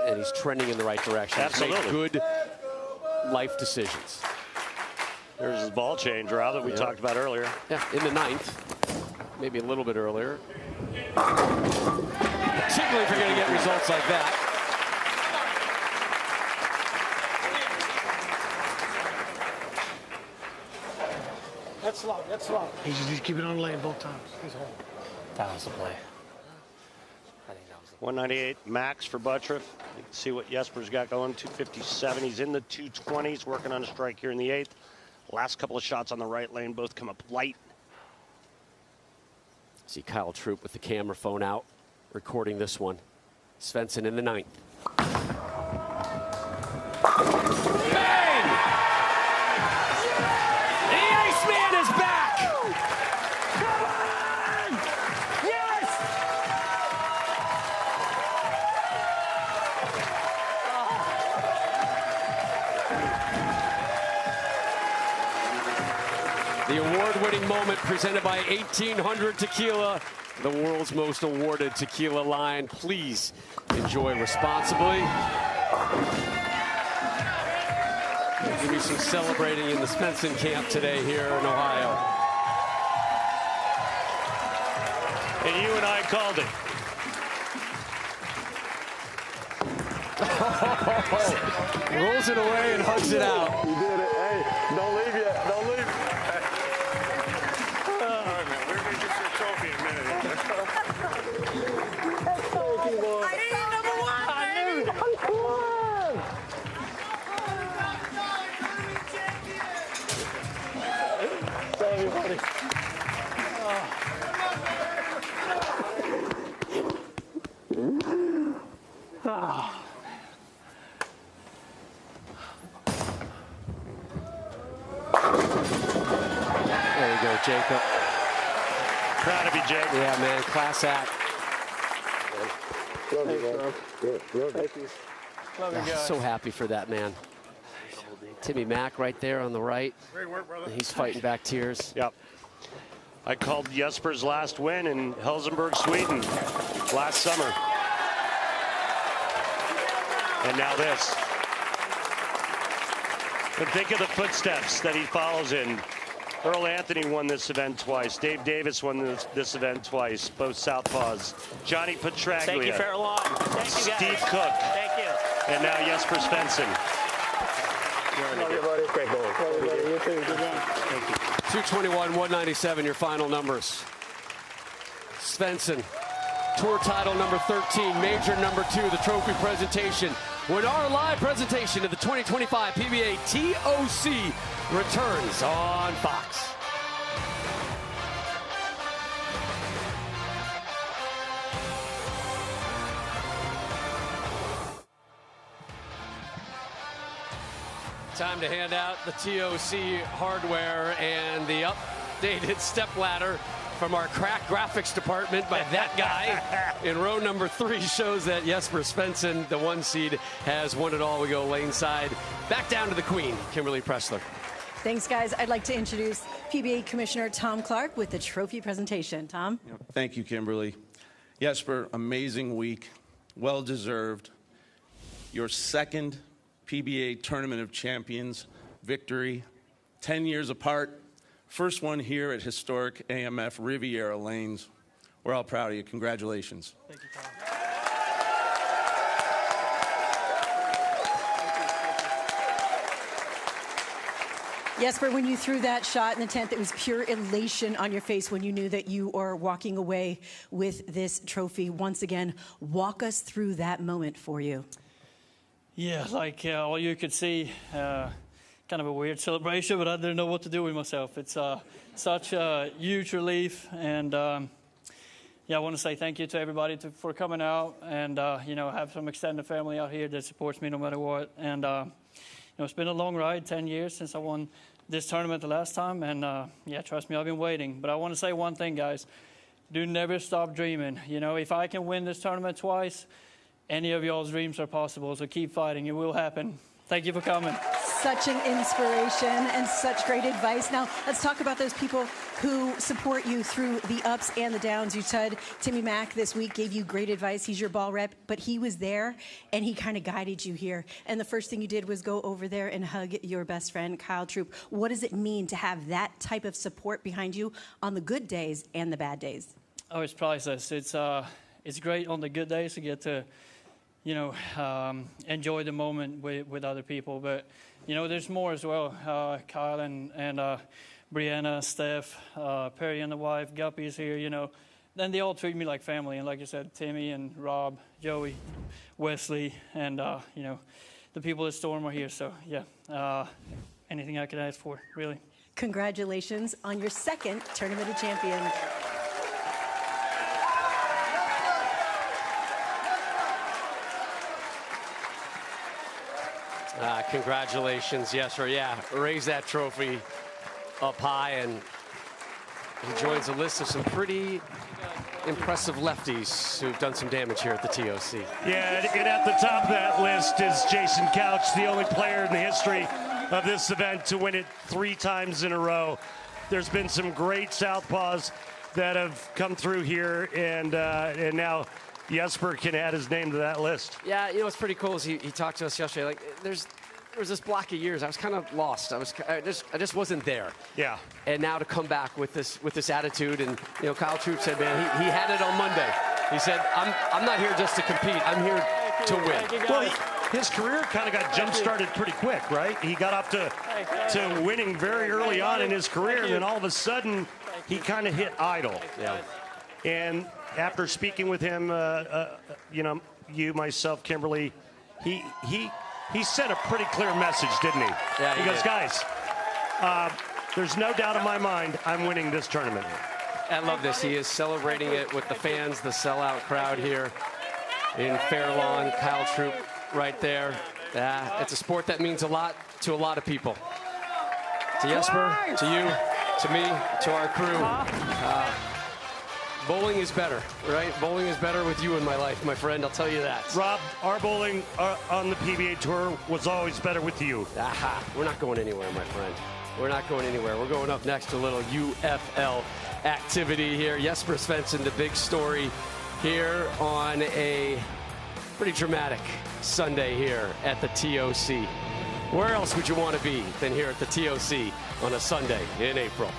and he's trending in the right direction. Absolutely. He's made good life decisions. There's his ball change, Rob, that we talked about earlier. Yeah, in the 9th, maybe a little bit earlier. Particularly if you're going to get results like that. That's slow. That's slow. He's keeping on the lane both times. He's home. That was the play. 198 max for Buttriff. You can see what Jesper's got going. 257. He's in the 220s, working on a strike here in the 8th. Last couple of shots on the right lane, both come up light. See Kyle Troop with the camera phone out, recording this one. Svensson in the 9th. Bang! The Iceman is back! Come on! Yes! The award-winning moment presented by 1800 Tequila, the world's most awarded tequila line. Please enjoy responsibly. There'll be some celebrating in the Svensson camp today here in Ohio. And you and I called it. Rolls it away and hugs it out. You did it. Hey, don't leave yet. Don't leave. All right, man. We're going to get your trophy in a minute. Thank you, boy. I need number one, baby. Come on. Thank you, buddy. There you go, Jacob. Proud of you, Jake. Yeah, man, class act. Love you, man. Thank you. Love you guys. So happy for that man. Timmy Mack right there on the right. Great work, brother. He's fighting back tears. Yep. I called Jesper's last win in Helsingborg, Sweden last summer. And now this. And think of the footsteps that he follows in. Earl Anthony won this event twice. Dave Davis won this event twice, both southpaws. Johnny Petraglia. Thank you, Fairlawn. Thank you, guys. Steve Cook. Thank you. And now Jesper Svensson. Love you, buddy. Great bowling. Love you, buddy. You too. Good one. Thank you. 221, 197, your final numbers. Svensson, tour title number 13, major number 2, the trophy presentation. When our live presentation of the 2025 PBA TOC returns on Fox. Time to hand out the TOC hardware and the updated stepladder from our crack graphics department by that guy in row number 3 shows that Jesper Svensson, the 1 seed, has won it all. We go lane side. Back down to the queen, Kimberly Pressler. Thanks, guys. I'd like to introduce PBA Commissioner Tom Clark with the trophy presentation. Tom? Thank you, Kimberly. Jesper, amazing week. Well-deserved. Your second PBA Tournament of Champions victory, 10 years apart. First one here at historic AMF Riviera Lanes. We're all proud of you. Congratulations. Thank you, Tom. Jesper, when you threw that shot in the 10th, it was pure elation on your face when you knew that you are walking away with this trophy. Once again, walk us through that moment for you. Yeah, like all you could see, kind of a weird celebration, but I didn't know what to do with myself. It's such a huge relief, and yeah, I want to say thank you to everybody for coming out, and you know, have some extended family out here that supports me no matter what. And you know, it's been a long ride, 10 years since I won this tournament the last time, and yeah, trust me, I've been waiting. But I want to say one thing, guys: do never stop dreaming. You know, if I can win this tournament twice, any of y'all's dreams are possible. So keep fighting; it will happen. Thank you for coming. Such an inspiration and such great advice. Now, let's talk about those people who support you through the ups and the downs. You said Timmy Mack this week gave you great advice. He's your ball rep, but he was there and he kind of guided you here. And the first thing you did was go over there and hug your best friend, Kyle Troop. What does it mean to have that type of support behind you on the good days and the bad days? Oh, it's priceless. It's great on the good days to get to, you know, enjoy the moment with other people. But, you know, there's more as well. Kyle and Brianna, Steph, Perry and the wife, Guppy's here, you know. Then they all treat me like family. And like I said, Timmy and Rob, Joey, Wesley, and, you know, the people at Storm are here. So, yeah, anything I could ask for, really. Congratulations on your second Tournament of Champions. Congratulations, yes, or yeah, raise that trophy up high, and he joins a list of some pretty impressive lefties who've done some damage here at the TOC. Yeah, and at the top of that list is Jason Couch, the only player in the history of this event to win it 3 times in a row. There's been some great southpaws that have come through here, and now Jesper can add his name to that list. Yeah, you know what's pretty cool is he talked to us yesterday. Like, there's There was this block of years I was kind of lost. I just wasn't there. Yeah. And now to come back with this attitude, and Kyle Troup said, man, he had it on Monday. He said, I'm not here just to compete. I'm here to win. Well, his career kind of got jump-started pretty quick, right? He got up to winning very early on in his career, and then all of a sudden he kind of hit idle. Yeah. And after speaking with him, you, myself, Kimberly, he sent a pretty clear message, didn't he? Yeah, he goes, did. guys, there's no doubt in my mind I'm winning this tournament. I love this. He is celebrating it with the fans, the sellout crowd here in Fair Lawn. Kyle Troup right there. It's a sport that means a lot to a lot of people. To Jesper, to you, to me, to our crew. Bowling is better, right? Bowling is better with you in my life, my friend. I'll tell you that. Rob, our bowling on the PBA Tour was always better with you. Aha. We're not going anywhere, my friend. We're not going anywhere. We're going up next to a little UFL activity here. Jesper Svensson, the big story here on a pretty dramatic Sunday here at the TOC. Where else would you want to be than here at the TOC on a Sunday in April?